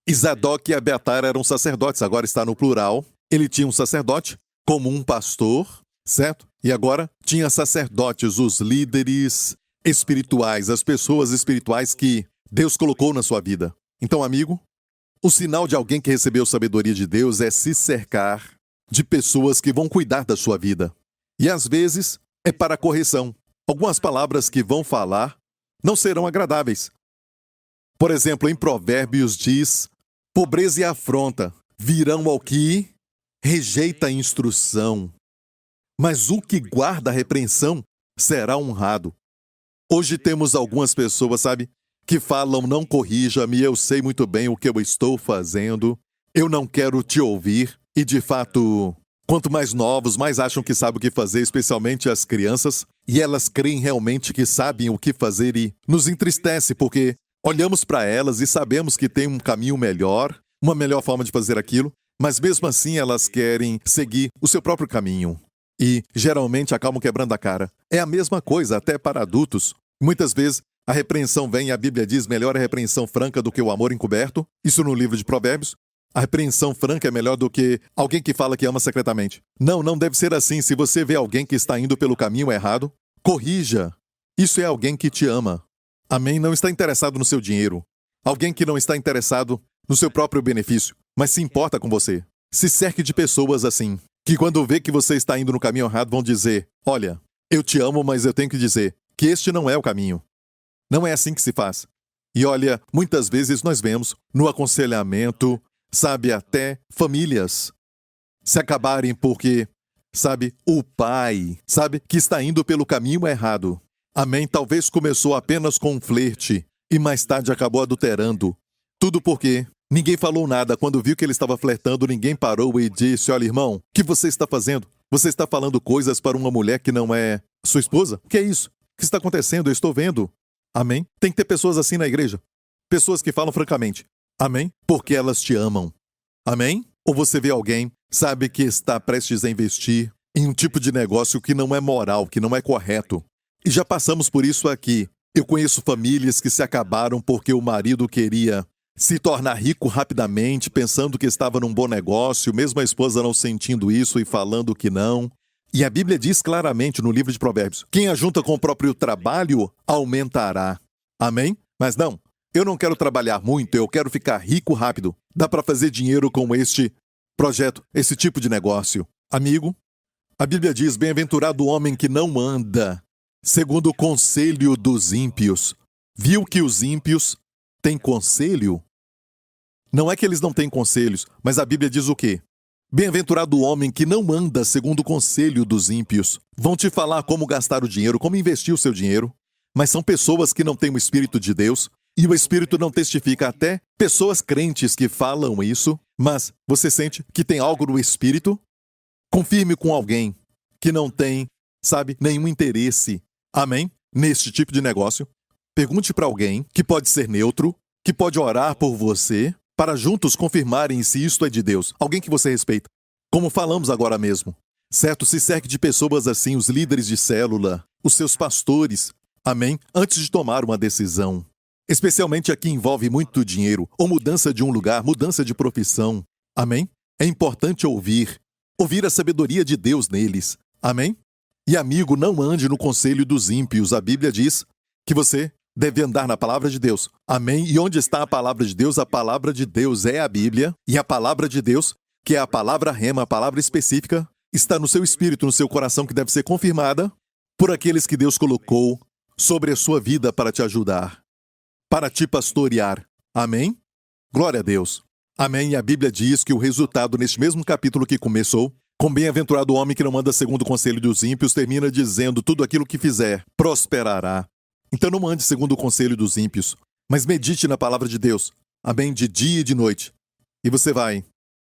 Isadoc e Abiatar eram sacerdotes, agora está no plural. Ele tinha um sacerdote como um pastor, certo? E agora tinha sacerdotes, os líderes espirituais, as pessoas espirituais que Deus colocou na sua vida. Então, amigo, o sinal de alguém que recebeu sabedoria de Deus é se cercar de pessoas que vão cuidar da sua vida. E às vezes é para correção. Algumas palavras que vão falar não serão agradáveis. Por exemplo, em Provérbios diz: pobreza e afronta virão ao que rejeita a instrução, mas o que guarda a repreensão será honrado. Hoje temos algumas pessoas, sabe, que falam: não corrija-me, eu sei muito bem o que eu estou fazendo, eu não quero te ouvir. E de fato, quanto mais novos, mais acham que sabem o que fazer, especialmente as crianças, e elas creem realmente que sabem o que fazer, e nos entristece porque olhamos para elas e sabemos que tem um caminho melhor, uma melhor forma de fazer aquilo, mas mesmo assim elas querem seguir o seu próprio caminho. E geralmente acabam quebrando a cara. É a mesma coisa até para adultos. Muitas vezes a repreensão vem e a Bíblia diz: melhor a repreensão franca do que o amor encoberto. Isso no livro de Provérbios. A repreensão franca é melhor do que alguém que fala que ama secretamente. Não, não deve ser assim. Se você vê alguém que está indo pelo caminho errado, corrija. Isso é alguém que te ama. Amém? Não está interessado no seu dinheiro. Alguém que não está interessado no seu próprio benefício, mas se importa com você. Se cerque de pessoas assim, que quando vê que você está indo no caminho errado, vão dizer: olha, eu te amo, mas eu tenho que dizer que este não é o caminho. Não é assim que se faz. E olha, muitas vezes nós vemos no aconselhamento, sabe, até famílias se acabarem porque, sabe, o pai, sabe, que está indo pelo caminho errado. Amém? Talvez começou apenas com um flerte e mais tarde acabou adulterando. Tudo porque ninguém falou nada. Quando viu que ele estava flertando, ninguém parou e disse: olha, irmão, o que você está fazendo? Você está falando coisas para uma mulher que não é sua esposa? O que é isso? O que está acontecendo? Eu estou vendo. Amém? Tem que ter pessoas assim na igreja. Pessoas que falam francamente. Amém? Porque elas te amam. Amém? Ou você vê alguém, sabe, que está prestes a investir em um tipo de negócio que não é moral, que não é correto. E já passamos por isso aqui. Eu conheço famílias que se acabaram porque o marido queria se tornar rico rapidamente, pensando que estava num bom negócio, mesmo a esposa não sentindo isso e falando que não. E a Bíblia diz claramente no livro de Provérbios: quem ajunta com o próprio trabalho aumentará. Amém? Mas não. Eu não quero trabalhar muito, eu quero ficar rico rápido. Dá para fazer dinheiro com este projeto, esse tipo de negócio. Amigo, a Bíblia diz: bem-aventurado o homem que não anda segundo o conselho dos ímpios. Viu que os ímpios têm conselho? Não é que eles não têm conselhos, mas a Bíblia diz o quê? Bem-aventurado o homem que não anda segundo o conselho dos ímpios. Vão te falar como gastar o dinheiro, como investir o seu dinheiro, mas são pessoas que não têm o Espírito de Deus, e o Espírito não testifica. Até pessoas crentes que falam isso, mas você sente que tem algo no Espírito? Confirme com alguém que não tem, nenhum interesse, amém, neste tipo de negócio. Pergunte para alguém que pode ser neutro, que pode orar por você, para juntos confirmarem se isto é de Deus. Alguém que você respeita. Como falamos agora mesmo. Certo? Se cerque de pessoas assim, os líderes de célula, os seus pastores, amém, antes de tomar uma decisão. Especialmente aqui envolve muito dinheiro, ou mudança de um lugar, mudança de profissão. Amém? É importante ouvir a sabedoria de Deus neles. Amém? E amigo, não ande no conselho dos ímpios. A Bíblia diz que você deve andar na palavra de Deus. Amém? E onde está a palavra de Deus? A palavra de Deus é a Bíblia. E a palavra de Deus, que é a palavra rema, a palavra específica, está no seu espírito, no seu coração, que deve ser confirmada por aqueles que Deus colocou sobre a sua vida para te ajudar, para te pastorear. Amém? Glória a Deus. Amém. E a Bíblia diz que o resultado, neste mesmo capítulo que começou, com bem-aventurado o homem que não anda segundo o conselho dos ímpios, termina dizendo: tudo aquilo que fizer prosperará. Então não ande segundo o conselho dos ímpios, mas medite na palavra de Deus. Amém? De dia e de noite. E você vai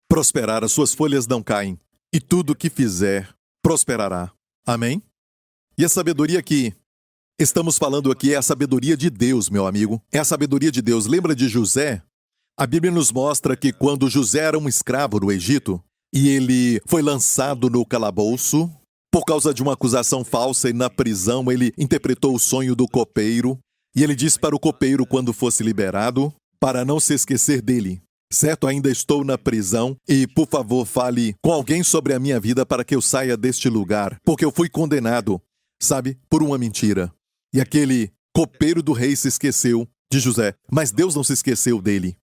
prosperar, as suas folhas não caem, e tudo que fizer prosperará. Amém? E a sabedoria que estamos falando aqui é a sabedoria de Deus, meu amigo. É a sabedoria de Deus. Lembra de José? A Bíblia nos mostra que quando José era um escravo no Egito, e ele foi lançado no calabouço, por causa de uma acusação falsa, e na prisão ele interpretou o sonho do copeiro, e ele disse para o copeiro quando fosse liberado, para não se esquecer dele. Certo, ainda estou na prisão, e por favor fale com alguém sobre a minha vida para que eu saia deste lugar, porque eu fui condenado, por uma mentira. E aquele copeiro do rei se esqueceu de José, mas Deus não se esqueceu dele.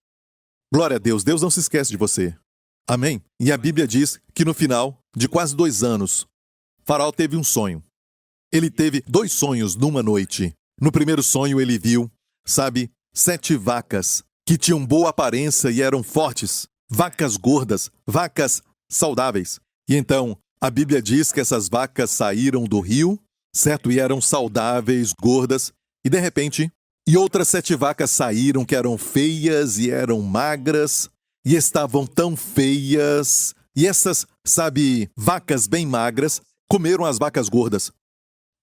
Glória a Deus, Deus não se esquece de você. Amém? E a Bíblia diz que no final de quase 2 anos, Faraó teve um sonho. Ele teve 2 sonhos numa noite. No primeiro sonho ele viu, 7 vacas que tinham boa aparência e eram fortes. Vacas gordas, vacas saudáveis. E então, a Bíblia diz que essas vacas saíram do rio, certo? E eram saudáveis, gordas. E de repente, outras 7 vacas saíram que eram feias e eram magras. E estavam tão feias. E essas, vacas bem magras, comeram as vacas gordas.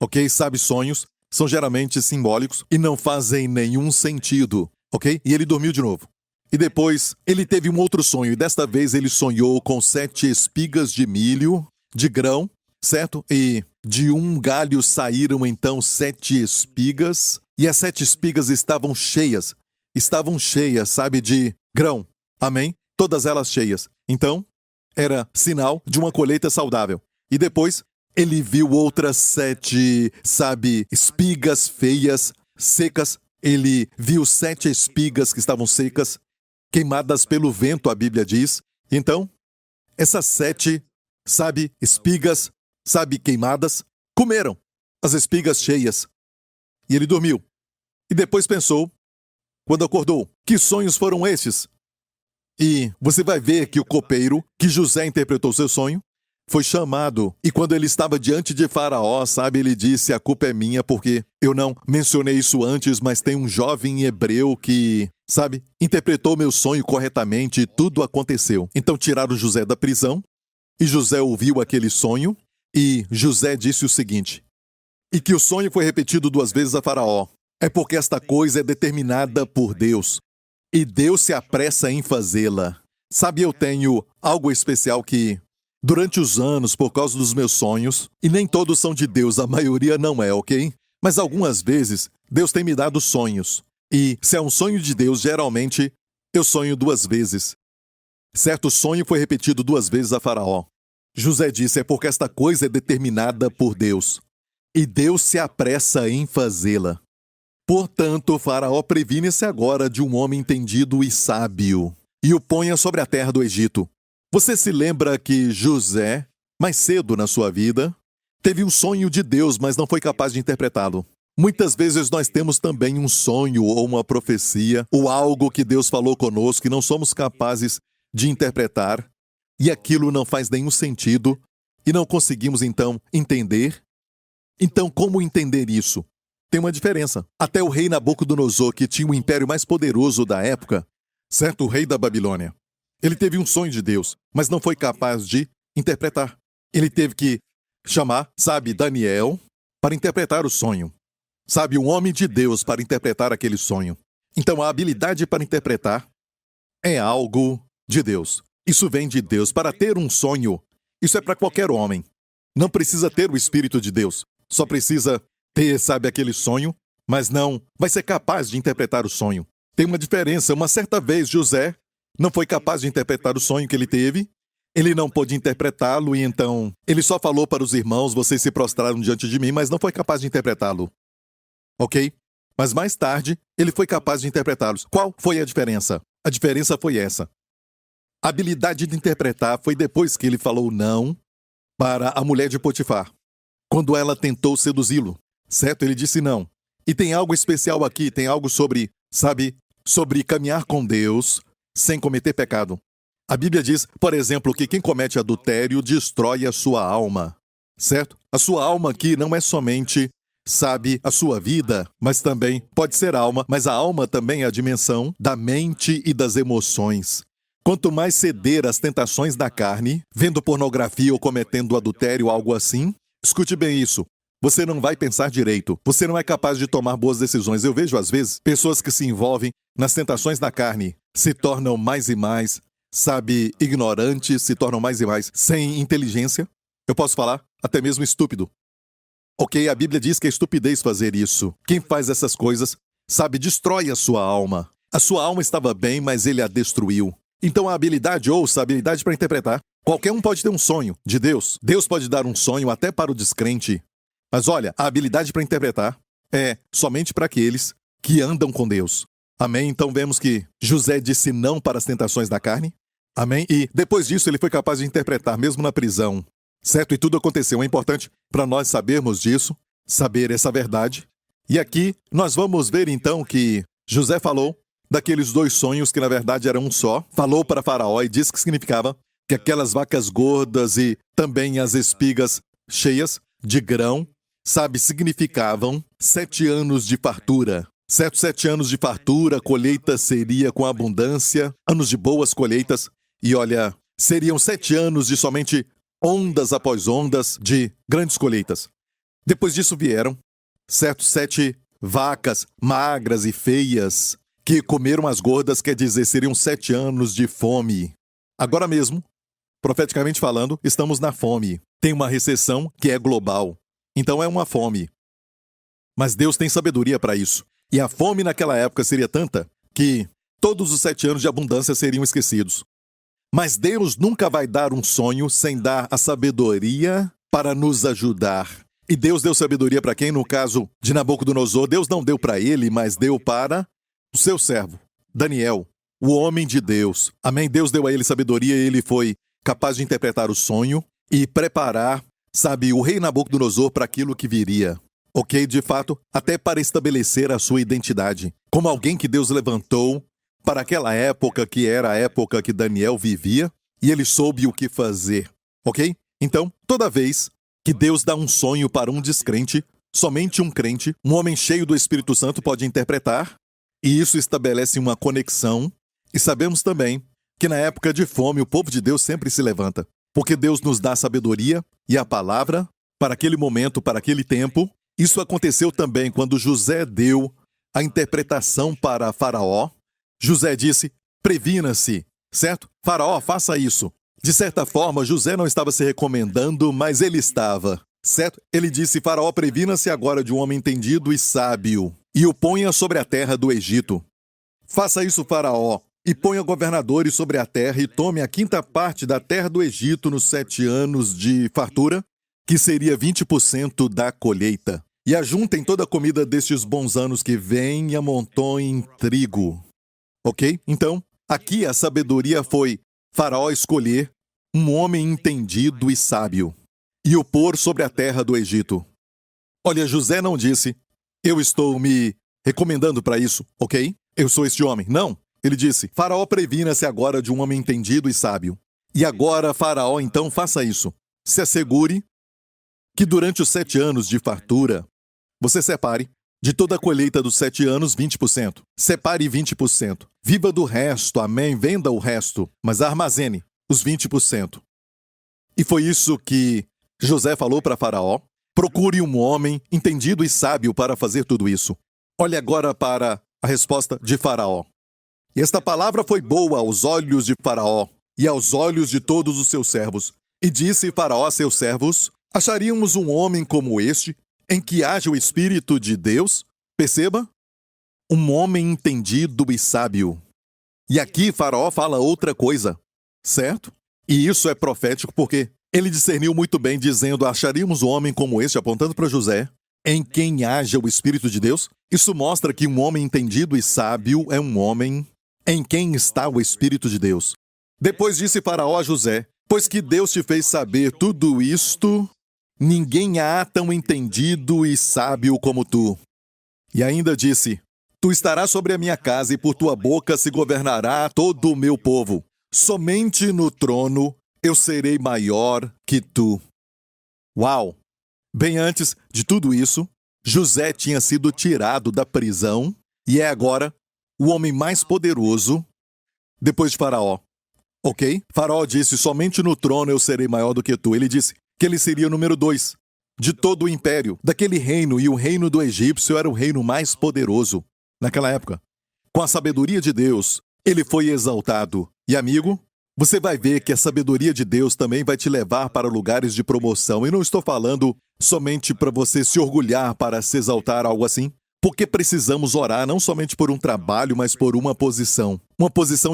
Ok? Sonhos são geralmente simbólicos e não fazem nenhum sentido. Ok? E ele dormiu de novo. E depois, ele teve um outro sonho. E desta vez ele sonhou com 7 espigas de milho, de grão, certo? E de um galho saíram então 7 espigas. E as 7 espigas estavam cheias. De grão. Amém? Todas elas cheias. Então, era sinal de uma colheita saudável. E depois, ele viu outras 7, espigas feias, secas. Ele viu 7 espigas que estavam secas, queimadas pelo vento, a Bíblia diz. Então, essas 7, espigas, queimadas, comeram as espigas cheias. E ele dormiu. E depois pensou, quando acordou, que sonhos foram esses? E você vai ver que o copeiro, que José interpretou seu sonho, foi chamado. E quando ele estava diante de Faraó, ele disse: a culpa é minha porque eu não mencionei isso antes, mas tem um jovem hebreu que, interpretou meu sonho corretamente e tudo aconteceu. Então tiraram José da prisão e José ouviu aquele sonho e José disse o seguinte: e que o sonho foi repetido 2 vezes a Faraó. É porque esta coisa é determinada por Deus. E Deus se apressa em fazê-la. Eu tenho algo especial que, durante os anos, por causa dos meus sonhos, e nem todos são de Deus, a maioria não é, ok? Mas algumas vezes, Deus tem me dado sonhos. E, se é um sonho de Deus, geralmente, eu sonho 2 vezes. Certo sonho foi repetido 2 vezes a Faraó. José disse: é porque esta coisa é determinada por Deus. E Deus se apressa em fazê-la. Portanto, Faraó previne-se agora de um homem entendido e sábio, e o ponha sobre a terra do Egito. Você se lembra que José, mais cedo na sua vida, teve um sonho de Deus, mas não foi capaz de interpretá-lo. Muitas vezes nós temos também um sonho ou uma profecia, ou algo que Deus falou conosco e não somos capazes de interpretar, e aquilo não faz nenhum sentido, e não conseguimos então entender. Então, como entender isso? Tem uma diferença. Até o rei Nabucodonosor, que tinha o império mais poderoso da época, certo? O rei da Babilônia, ele teve um sonho de Deus, mas não foi capaz de interpretar. Ele teve que chamar, Daniel, para interpretar o sonho. Um homem de Deus para interpretar aquele sonho. Então, a habilidade para interpretar é algo de Deus. Isso vem de Deus. Para ter um sonho, isso é para qualquer homem. Não precisa ter o Espírito de Deus. Só precisa ter, aquele sonho, mas não vai ser capaz de interpretar o sonho. Tem uma diferença. Uma certa vez, José não foi capaz de interpretar o sonho que ele teve. Ele não pôde interpretá-lo e então ele só falou para os irmãos, vocês se prostraram diante de mim, mas não foi capaz de interpretá-lo. Ok? Mas mais tarde, ele foi capaz de interpretá-los. Qual foi a diferença? A diferença foi essa. A habilidade de interpretar foi depois que ele falou não para a mulher de Potifar. Quando ela tentou seduzi-lo, certo? Ele disse não. E tem algo especial aqui, tem algo sobre caminhar com Deus sem cometer pecado. A Bíblia diz, por exemplo, que quem comete adultério destrói a sua alma, certo? A sua alma aqui não é somente, a sua vida, mas também pode ser alma, mas a alma também é a dimensão da mente e das emoções. Quanto mais ceder às tentações da carne, vendo pornografia ou cometendo adultério, algo assim, escute bem isso. Você não vai pensar direito. Você não é capaz de tomar boas decisões. Eu vejo, às vezes, pessoas que se envolvem nas tentações da carne se tornam mais e mais, ignorantes, se tornam mais e mais sem inteligência. Eu posso falar, até mesmo estúpido. Ok, a Bíblia diz que é estupidez fazer isso. Quem faz essas coisas, destrói a sua alma. A sua alma estava bem, mas ele a destruiu. Então a habilidade, ouça, a habilidade para interpretar. Qualquer um pode ter um sonho de Deus. Deus pode dar um sonho até para o descrente. Mas olha, a habilidade para interpretar é somente para aqueles que andam com Deus. Amém? Então vemos que José disse não para as tentações da carne. Amém? E depois disso ele foi capaz de interpretar, mesmo na prisão. Certo? E tudo aconteceu. É importante para nós sabermos disso, saber essa verdade. E aqui nós vamos ver então que José falou daqueles dois sonhos que na verdade eram um só. Falou para Faraó e disse que significava que aquelas vacas gordas e também as espigas cheias de grão, significavam 7 anos de fartura. Certo? 7 anos de fartura, colheita seria com abundância, anos de boas colheitas. E olha, seriam 7 anos de somente ondas após ondas de grandes colheitas. Depois disso vieram, 7 vacas magras e feias que comeram as gordas, quer dizer, seriam 7 anos de fome. Agora mesmo, profeticamente falando, estamos na fome. Tem uma recessão que é global. Então é uma fome. Mas Deus tem sabedoria para isso. E a fome naquela época seria tanta que todos os 7 anos de abundância seriam esquecidos. Mas Deus nunca vai dar um sonho sem dar a sabedoria para nos ajudar. E Deus deu sabedoria para quem? No caso de Nabucodonosor, Deus não deu para ele, mas deu para o seu servo, Daniel, o homem de Deus. Amém? Deus deu a ele sabedoria e ele foi capaz de interpretar o sonho e preparar, o rei Nabucodonosor para aquilo que viria. Ok? De fato, até para estabelecer a sua identidade como alguém que Deus levantou para aquela época que era a época que Daniel vivia, e ele soube o que fazer, ok? Então, toda vez que Deus dá um sonho para um descrente, somente um crente, um homem cheio do Espírito Santo pode interpretar, e isso estabelece uma conexão. E sabemos também que na época de fome o povo de Deus sempre se levanta, porque Deus nos dá a sabedoria e a palavra para aquele momento, para aquele tempo. Isso aconteceu também quando José deu a interpretação para Faraó. José disse, previna-se, certo? Faraó, faça isso. De certa forma, José não estava se recomendando, mas ele estava, certo? Ele disse, Faraó, previna-se agora de um homem entendido e sábio, e o ponha sobre a terra do Egito. Faça isso, Faraó, e ponha governadores sobre a terra, e tome a 5ª parte da terra do Egito nos 7 anos de fartura, que seria 20% da colheita. e ajuntem toda a comida destes bons anos que vêm e amontoem trigo. Ok? Então, aqui a sabedoria foi Faraó escolher um homem entendido e sábio e o pôr sobre a terra do Egito. Olha, José não disse, eu estou me recomendando para isso, ok? Eu sou este homem. Não. Ele disse, Faraó, previna-se agora de um homem entendido e sábio. E agora, Faraó, então, faça isso. Se assegure que durante os 7 anos de fartura, você separe de toda a colheita dos 7 anos 20%. Separe 20%. Viva do resto, amém, venda o resto, mas armazene os 20%. E foi isso que José falou para Faraó. Procure um homem entendido e sábio para fazer tudo isso. Olhe agora para a resposta de Faraó. E esta palavra foi boa aos olhos de Faraó e aos olhos de todos os seus servos. E disse Faraó a seus servos, acharíamos um homem como este, em que haja o Espírito de Deus? Perceba? Um homem entendido e sábio. E aqui Faraó fala outra coisa, certo? E isso é profético porque ele discerniu muito bem, dizendo, acharíamos um homem como este, apontando para José, em quem haja o Espírito de Deus? Isso mostra que um homem entendido e sábio é um homem em quem está o Espírito de Deus. Depois disse Faraó a José, pois que Deus te fez saber tudo isto, ninguém há tão entendido e sábio como tu. E ainda disse, tu estarás sobre a minha casa e por tua boca se governará todo o meu povo. Somente no trono eu serei maior que tu. Uau! Bem antes de tudo isso, José tinha sido tirado da prisão e é agora o homem mais poderoso depois de Faraó. Ok? Faraó disse, somente no trono eu serei maior do que tu. Ele disse que ele seria o número 2 de todo o império, daquele reino, e o reino do egípcio era o reino mais poderoso naquela época. Com a sabedoria de Deus, ele foi exaltado. E amigo, você vai ver que a sabedoria de Deus também vai te levar para lugares de promoção. E não estou falando somente para você se orgulhar, para se exaltar, algo assim. Porque precisamos orar não somente por um trabalho, mas por uma posição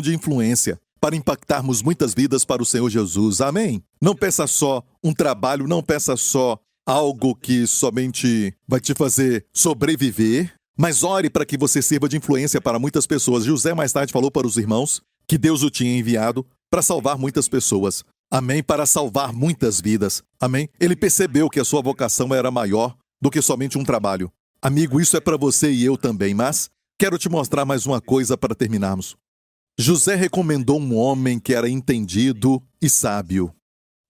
de influência, para impactarmos muitas vidas para o Senhor Jesus. Amém? Não peça só um trabalho, não peça só algo que somente vai te fazer sobreviver, mas ore para que você sirva de influência para muitas pessoas. José mais tarde falou para os irmãos que Deus o tinha enviado para salvar muitas pessoas. Amém? Para salvar muitas vidas. Amém? Ele percebeu que a sua vocação era maior do que somente um trabalho. Amigo, isso é para você e eu também, mas quero te mostrar mais uma coisa para terminarmos. José recomendou um homem que era entendido e sábio.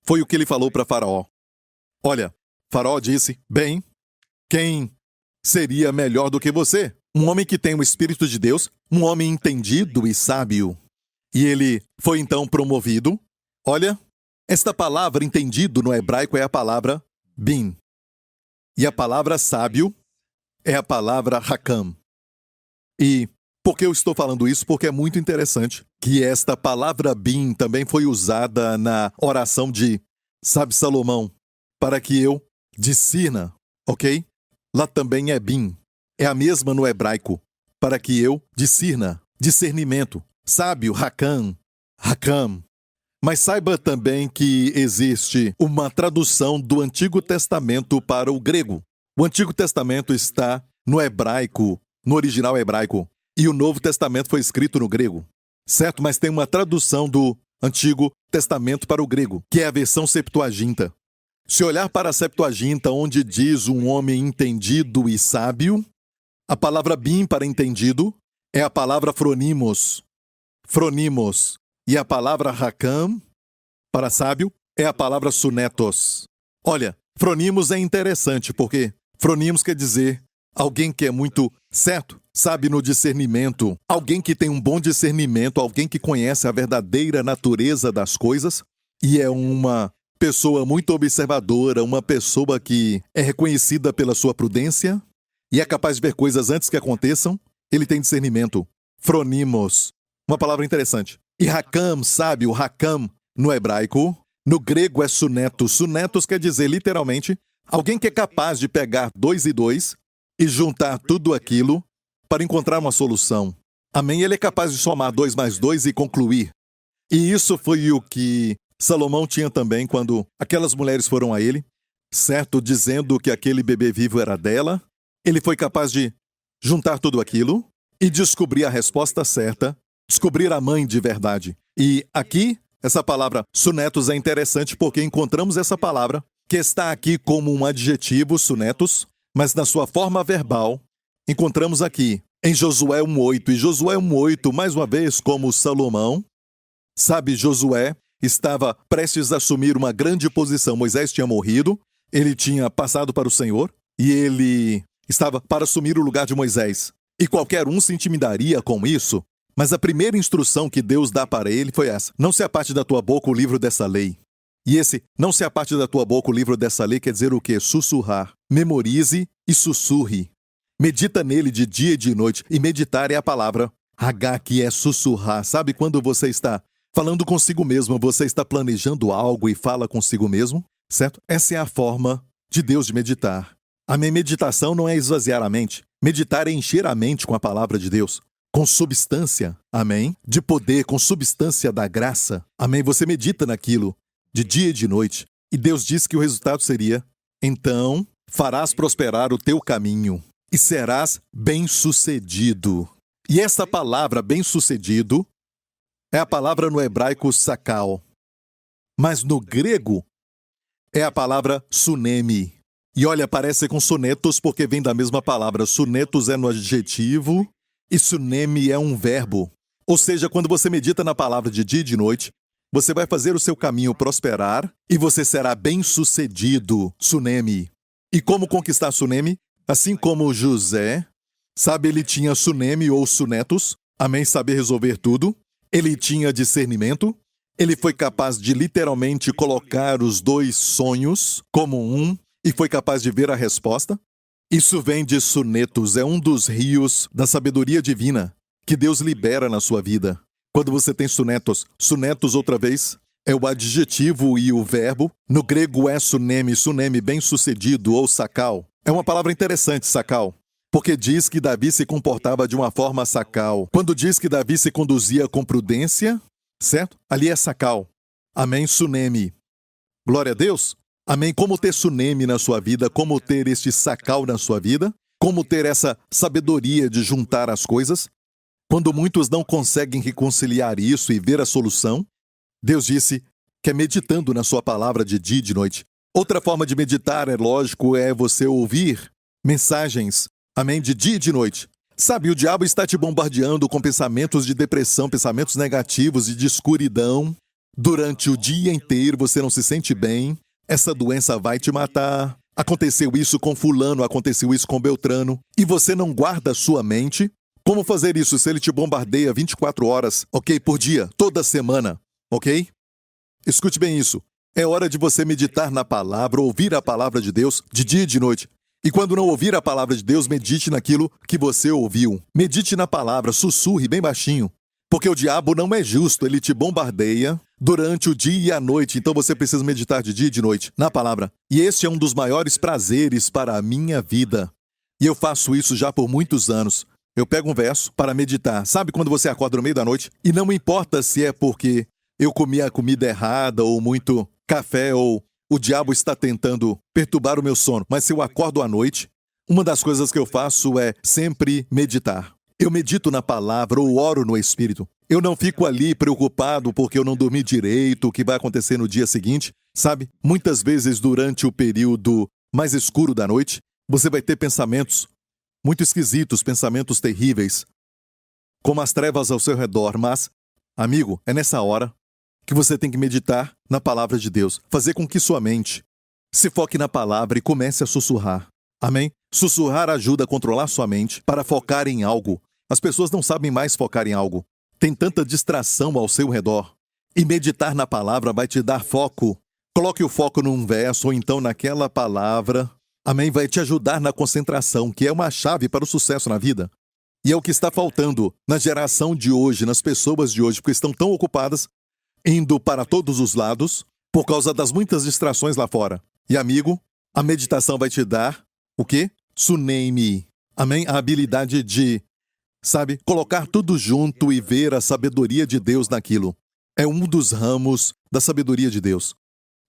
Foi o que ele falou para Faraó. Olha, Faraó disse, bem, quem seria melhor do que você? Um homem que tem o Espírito de Deus, um homem entendido e sábio. E ele foi então promovido. Olha, esta palavra entendido no hebraico é a palavra bin. E a palavra sábio é a palavra hakam. E por que eu estou falando isso? Porque é muito interessante que esta palavra bin também foi usada na oração de, sabe, Salomão, para que eu discirna, ok? Lá também é bin. É a mesma no hebraico, para que eu discirna, discernimento. Sábio, hakam. Mas saiba também que existe uma tradução do Antigo Testamento para o grego. O Antigo Testamento está no hebraico, no original hebraico, e o Novo Testamento foi escrito no grego. Certo? Mas tem uma tradução do Antigo Testamento para o grego, que é a versão Septuaginta. Se olhar para a Septuaginta, onde diz um homem entendido e sábio, a palavra bin para entendido é a palavra phronimos. E a palavra hakam, para sábio, é a palavra sunetos. Olha, phronimos é interessante, porque phronimos quer dizer alguém que é muito certo, sabe no discernimento, alguém que tem um bom discernimento, alguém que conhece a verdadeira natureza das coisas, e é uma pessoa muito observadora, uma pessoa que é reconhecida pela sua prudência, e é capaz de ver coisas antes que aconteçam. Ele tem discernimento. Phronimos. Uma palavra interessante. E hakam, sabe, o hakam no hebraico, no grego é sunetos. Sunetos quer dizer, literalmente, alguém que é capaz de pegar 2 e 2 e juntar tudo aquilo para encontrar uma solução. Amém? Ele é capaz de somar 2 mais 2 e concluir. E isso foi o que Salomão tinha também quando aquelas mulheres foram a ele certo, dizendo que aquele bebê vivo era dela. Ele foi capaz de juntar tudo aquilo e descobrir a resposta certa, descobrir a mãe de verdade. E aqui, essa palavra sunetos é interessante porque encontramos essa palavra que está aqui como um adjetivo, sunetos, mas na sua forma verbal, encontramos aqui em Josué 1:8. E Josué 1:8, mais uma vez, como Salomão, sabe, Josué estava prestes a assumir uma grande posição. Moisés tinha morrido, ele tinha passado para o Senhor e ele estava para assumir o lugar de Moisés. E qualquer um se intimidaria com isso, mas a primeira instrução que Deus dá para ele foi essa: não se aparte da tua boca o livro dessa lei. E esse não se aparte da tua boca o livro dessa lei quer dizer o quê? Sussurrar. Memorize e sussurre. Medita nele de dia e de noite. E meditar é a palavra Hagá, que é sussurrar. Sabe quando você está falando consigo mesmo, você está planejando algo e fala consigo mesmo, certo? Essa é a forma de Deus de meditar. A minha meditação não é esvaziar a mente. Meditar é encher a mente com a palavra de Deus, com substância, amém? De poder, com substância da graça, amém? Você medita naquilo de dia e de noite. E Deus disse que o resultado seria: então farás prosperar o teu caminho e serás bem-sucedido. E essa palavra bem-sucedido é a palavra no hebraico sakal, mas no grego é a palavra sunemi. E olha, parece com sonetos porque vem da mesma palavra. Sonetos é no adjetivo e sunemi é um verbo. Ou seja, quando você medita na palavra de dia e de noite, você vai fazer o seu caminho prosperar e você será bem-sucedido, sunemi. E como conquistar sunemi? Assim como José, sabe, ele tinha sunemi ou sunetos, amém, saber resolver tudo. Ele tinha discernimento. Ele foi capaz de literalmente colocar os dois sonhos como um e foi capaz de ver a resposta. Isso vem de sunetos, é um dos rios da sabedoria divina que Deus libera na sua vida. Quando você tem sunetos, sunetos outra vez é o adjetivo e o verbo. No grego é sunemi, sunemi, bem-sucedido ou sakal. É uma palavra interessante, sakal, porque diz que Davi se comportava de uma forma sakal. Quando diz que Davi se conduzia com prudência, certo? Ali é sakal. Amém, sunemi. Glória a Deus. Amém. Como ter sunemi na sua vida, como ter este sakal na sua vida, como ter essa sabedoria de juntar as coisas. Quando muitos não conseguem reconciliar isso e ver a solução, Deus disse que é meditando na sua palavra de dia e de noite. Outra forma de meditar, é lógico, é você ouvir mensagens, amém, de dia e de noite. Sabe, o diabo está te bombardeando com pensamentos de depressão, pensamentos negativos e de escuridão. Durante o dia inteiro você não se sente bem. Essa doença vai te matar. Aconteceu isso com fulano, aconteceu isso com Beltrano. E você não guarda a sua mente. Como fazer isso se ele te bombardeia 24 horas, ok, por dia, toda semana, ok? Escute bem isso. É hora de você meditar na palavra, ouvir a palavra de Deus de dia e de noite. E quando não ouvir a palavra de Deus, medite naquilo que você ouviu. Medite na palavra, sussurre bem baixinho. Porque o diabo não é justo, ele te bombardeia durante o dia e a noite. Então você precisa meditar de dia e de noite na palavra. E este é um dos maiores prazeres para a minha vida. E eu faço isso já por muitos anos. Eu pego um verso para meditar. Sabe quando você acorda no meio da noite? E não importa se é porque eu comi a comida errada ou muito café ou o diabo está tentando perturbar o meu sono. Mas se eu acordo à noite, uma das coisas que eu faço é sempre meditar. Eu medito na palavra ou oro no Espírito. Eu não fico ali preocupado porque eu não dormi direito, o que vai acontecer no dia seguinte. Sabe, muitas vezes durante o período mais escuro da noite, você vai ter pensamentos muito esquisitos, pensamentos terríveis, como as trevas ao seu redor. Mas, amigo, é nessa hora que você tem que meditar na palavra de Deus. Fazer com que sua mente se foque na palavra e comece a sussurrar. Amém? Sussurrar ajuda a controlar sua mente para focar em algo. As pessoas não sabem mais focar em algo. Tem tanta distração ao seu redor. E meditar na palavra vai te dar foco. Coloque o foco num verso ou então naquela palavra. Amém? Vai te ajudar na concentração, que é uma chave para o sucesso na vida. E é o que está faltando na geração de hoje, nas pessoas de hoje, porque estão tão ocupadas, indo para todos os lados, por causa das muitas distrações lá fora. E amigo, a meditação vai te dar o quê? Sunemi. Amém? A habilidade de, sabe, colocar tudo junto e ver a sabedoria de Deus naquilo. É um dos ramos da sabedoria de Deus.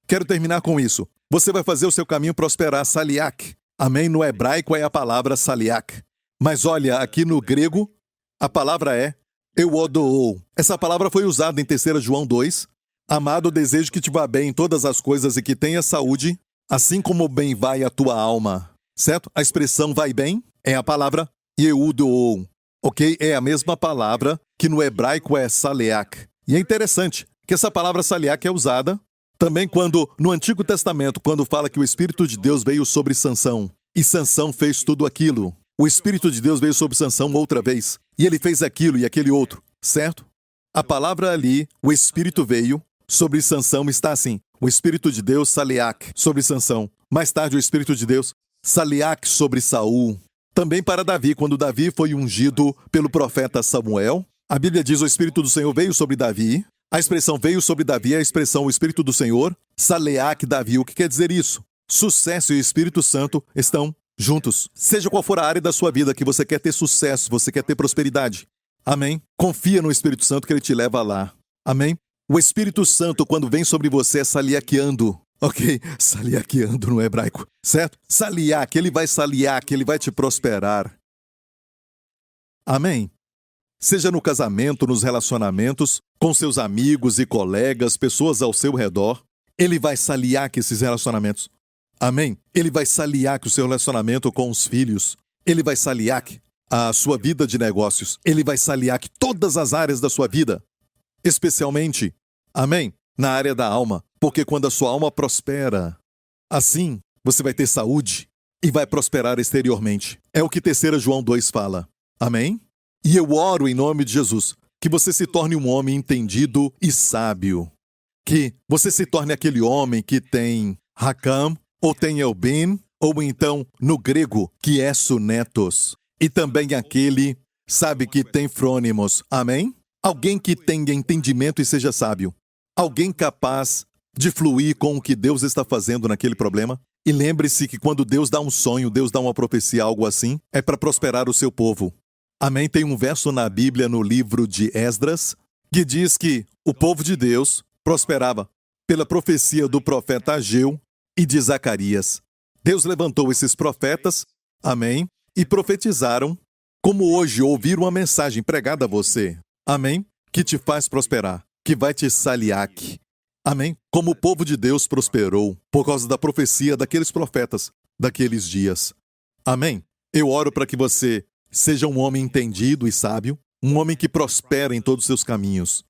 Quero terminar com isso. Você vai fazer o seu caminho prosperar, saliak. Amém? No hebraico é a palavra saliak. Mas olha, aqui no grego, a palavra é euodou. Essa palavra foi usada em 3 João 2. Amado, desejo que te vá bem em todas as coisas e que tenha saúde, assim como bem vai a tua alma. Certo? A expressão vai bem é a palavra euodou. Ok? É a mesma palavra que no hebraico é saliak. E é interessante que essa palavra saliak é usada também quando, no Antigo Testamento, quando fala que o Espírito de Deus veio sobre Sansão, e Sansão fez tudo aquilo. O Espírito de Deus veio sobre Sansão outra vez, e ele fez aquilo e aquele outro, certo? A palavra ali, o Espírito veio sobre Sansão, está assim, o Espírito de Deus, saliak, sobre Sansão. Mais tarde, o Espírito de Deus, saliak, sobre Saul. Também para Davi, quando Davi foi ungido pelo profeta Samuel, a Bíblia diz: o Espírito do Senhor veio sobre Davi. A expressão veio sobre Davi é a expressão o Espírito do Senhor, saleak Davi. O que quer dizer isso? Sucesso e Espírito Santo estão juntos. Seja qual for a área da sua vida que você quer ter sucesso, você quer ter prosperidade. Amém? Confia no Espírito Santo que ele te leva lá. Amém? O Espírito Santo, quando vem sobre você, é saliaqueando. Ok? Saliaqueando no hebraico. Certo? Saliak, ele vai saliak, ele vai te prosperar. Amém? Seja no casamento, nos relacionamentos, com seus amigos e colegas, pessoas ao seu redor, ele vai saliak esses relacionamentos. Amém? Ele vai saliak o seu relacionamento com os filhos. Ele vai saliak a sua vida de negócios. Ele vai saliak todas as áreas da sua vida. Especialmente, amém? Na área da alma. Porque quando a sua alma prospera, assim você vai ter saúde e vai prosperar exteriormente. É o que 3 João 2 fala. Amém? E eu oro em nome de Jesus, que você se torne um homem entendido e sábio. Que você se torne aquele homem que tem Hakam, ou tem Elben, ou então, no grego, que é sunetos. E também aquele, sabe, que tem frônimos. Amém? Alguém que tenha entendimento e seja sábio. Alguém capaz de fluir com o que Deus está fazendo naquele problema. E lembre-se que quando Deus dá um sonho, Deus dá uma profecia, algo assim, é para prosperar o seu povo. Amém? Tem um verso na Bíblia, no livro de Esdras, que diz que o povo de Deus prosperava pela profecia do profeta Ageu e de Zacarias. Deus levantou esses profetas, amém, e profetizaram, como hoje ouvir uma mensagem pregada a você, amém, que te faz prosperar, que vai te saliak, amém, como o povo de Deus prosperou por causa da profecia daqueles profetas, daqueles dias. Amém? Eu oro para que você seja um homem entendido e sábio, um homem que prospera em todos os seus caminhos.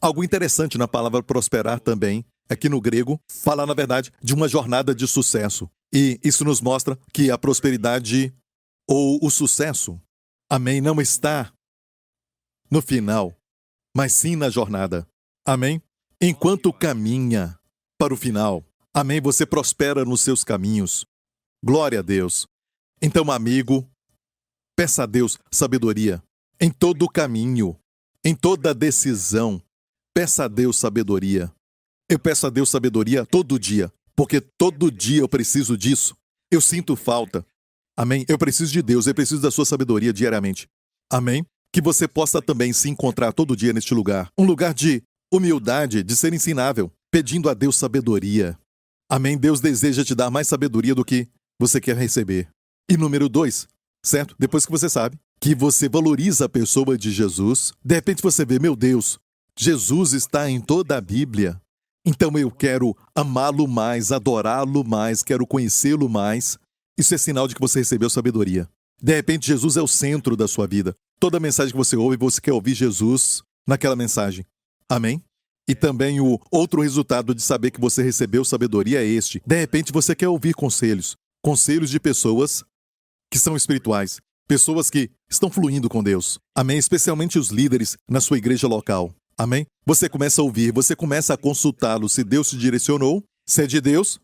Algo interessante na palavra prosperar também é que no grego fala, na verdade, de uma jornada de sucesso. E isso nos mostra que a prosperidade ou o sucesso, amém, não está no final, mas sim na jornada. Amém? Enquanto caminha para o final, amém, você prospera nos seus caminhos. Glória a Deus. Então, amigo, peça a Deus sabedoria em todo o caminho, em toda decisão. Peça a Deus sabedoria. Eu peço a Deus sabedoria todo dia, porque todo dia eu preciso disso. Eu sinto falta. Amém? Eu preciso de Deus, eu preciso da sua sabedoria diariamente. Amém? Que você possa também se encontrar todo dia neste lugar. Um lugar de humildade, de ser ensinável, pedindo a Deus sabedoria. Amém? Deus deseja te dar mais sabedoria do que você quer receber. E número 2, certo? Depois que você sabe que você valoriza a pessoa de Jesus, de repente você vê, meu Deus, Jesus está em toda a Bíblia. Então eu quero amá-lo mais, adorá-lo mais, quero conhecê-lo mais. Isso é sinal de que você recebeu sabedoria. De repente Jesus é o centro da sua vida. Toda mensagem que você ouve, você quer ouvir Jesus naquela mensagem. Amém? E também o outro resultado de saber que você recebeu sabedoria é este. De repente você quer ouvir conselhos. Conselhos de pessoas que são espirituais. Pessoas que estão fluindo com Deus. Amém? Especialmente os líderes na sua igreja local. Amém? Você começa a ouvir, você começa a consultá-lo se Deus te direcionou. Se é de Deus,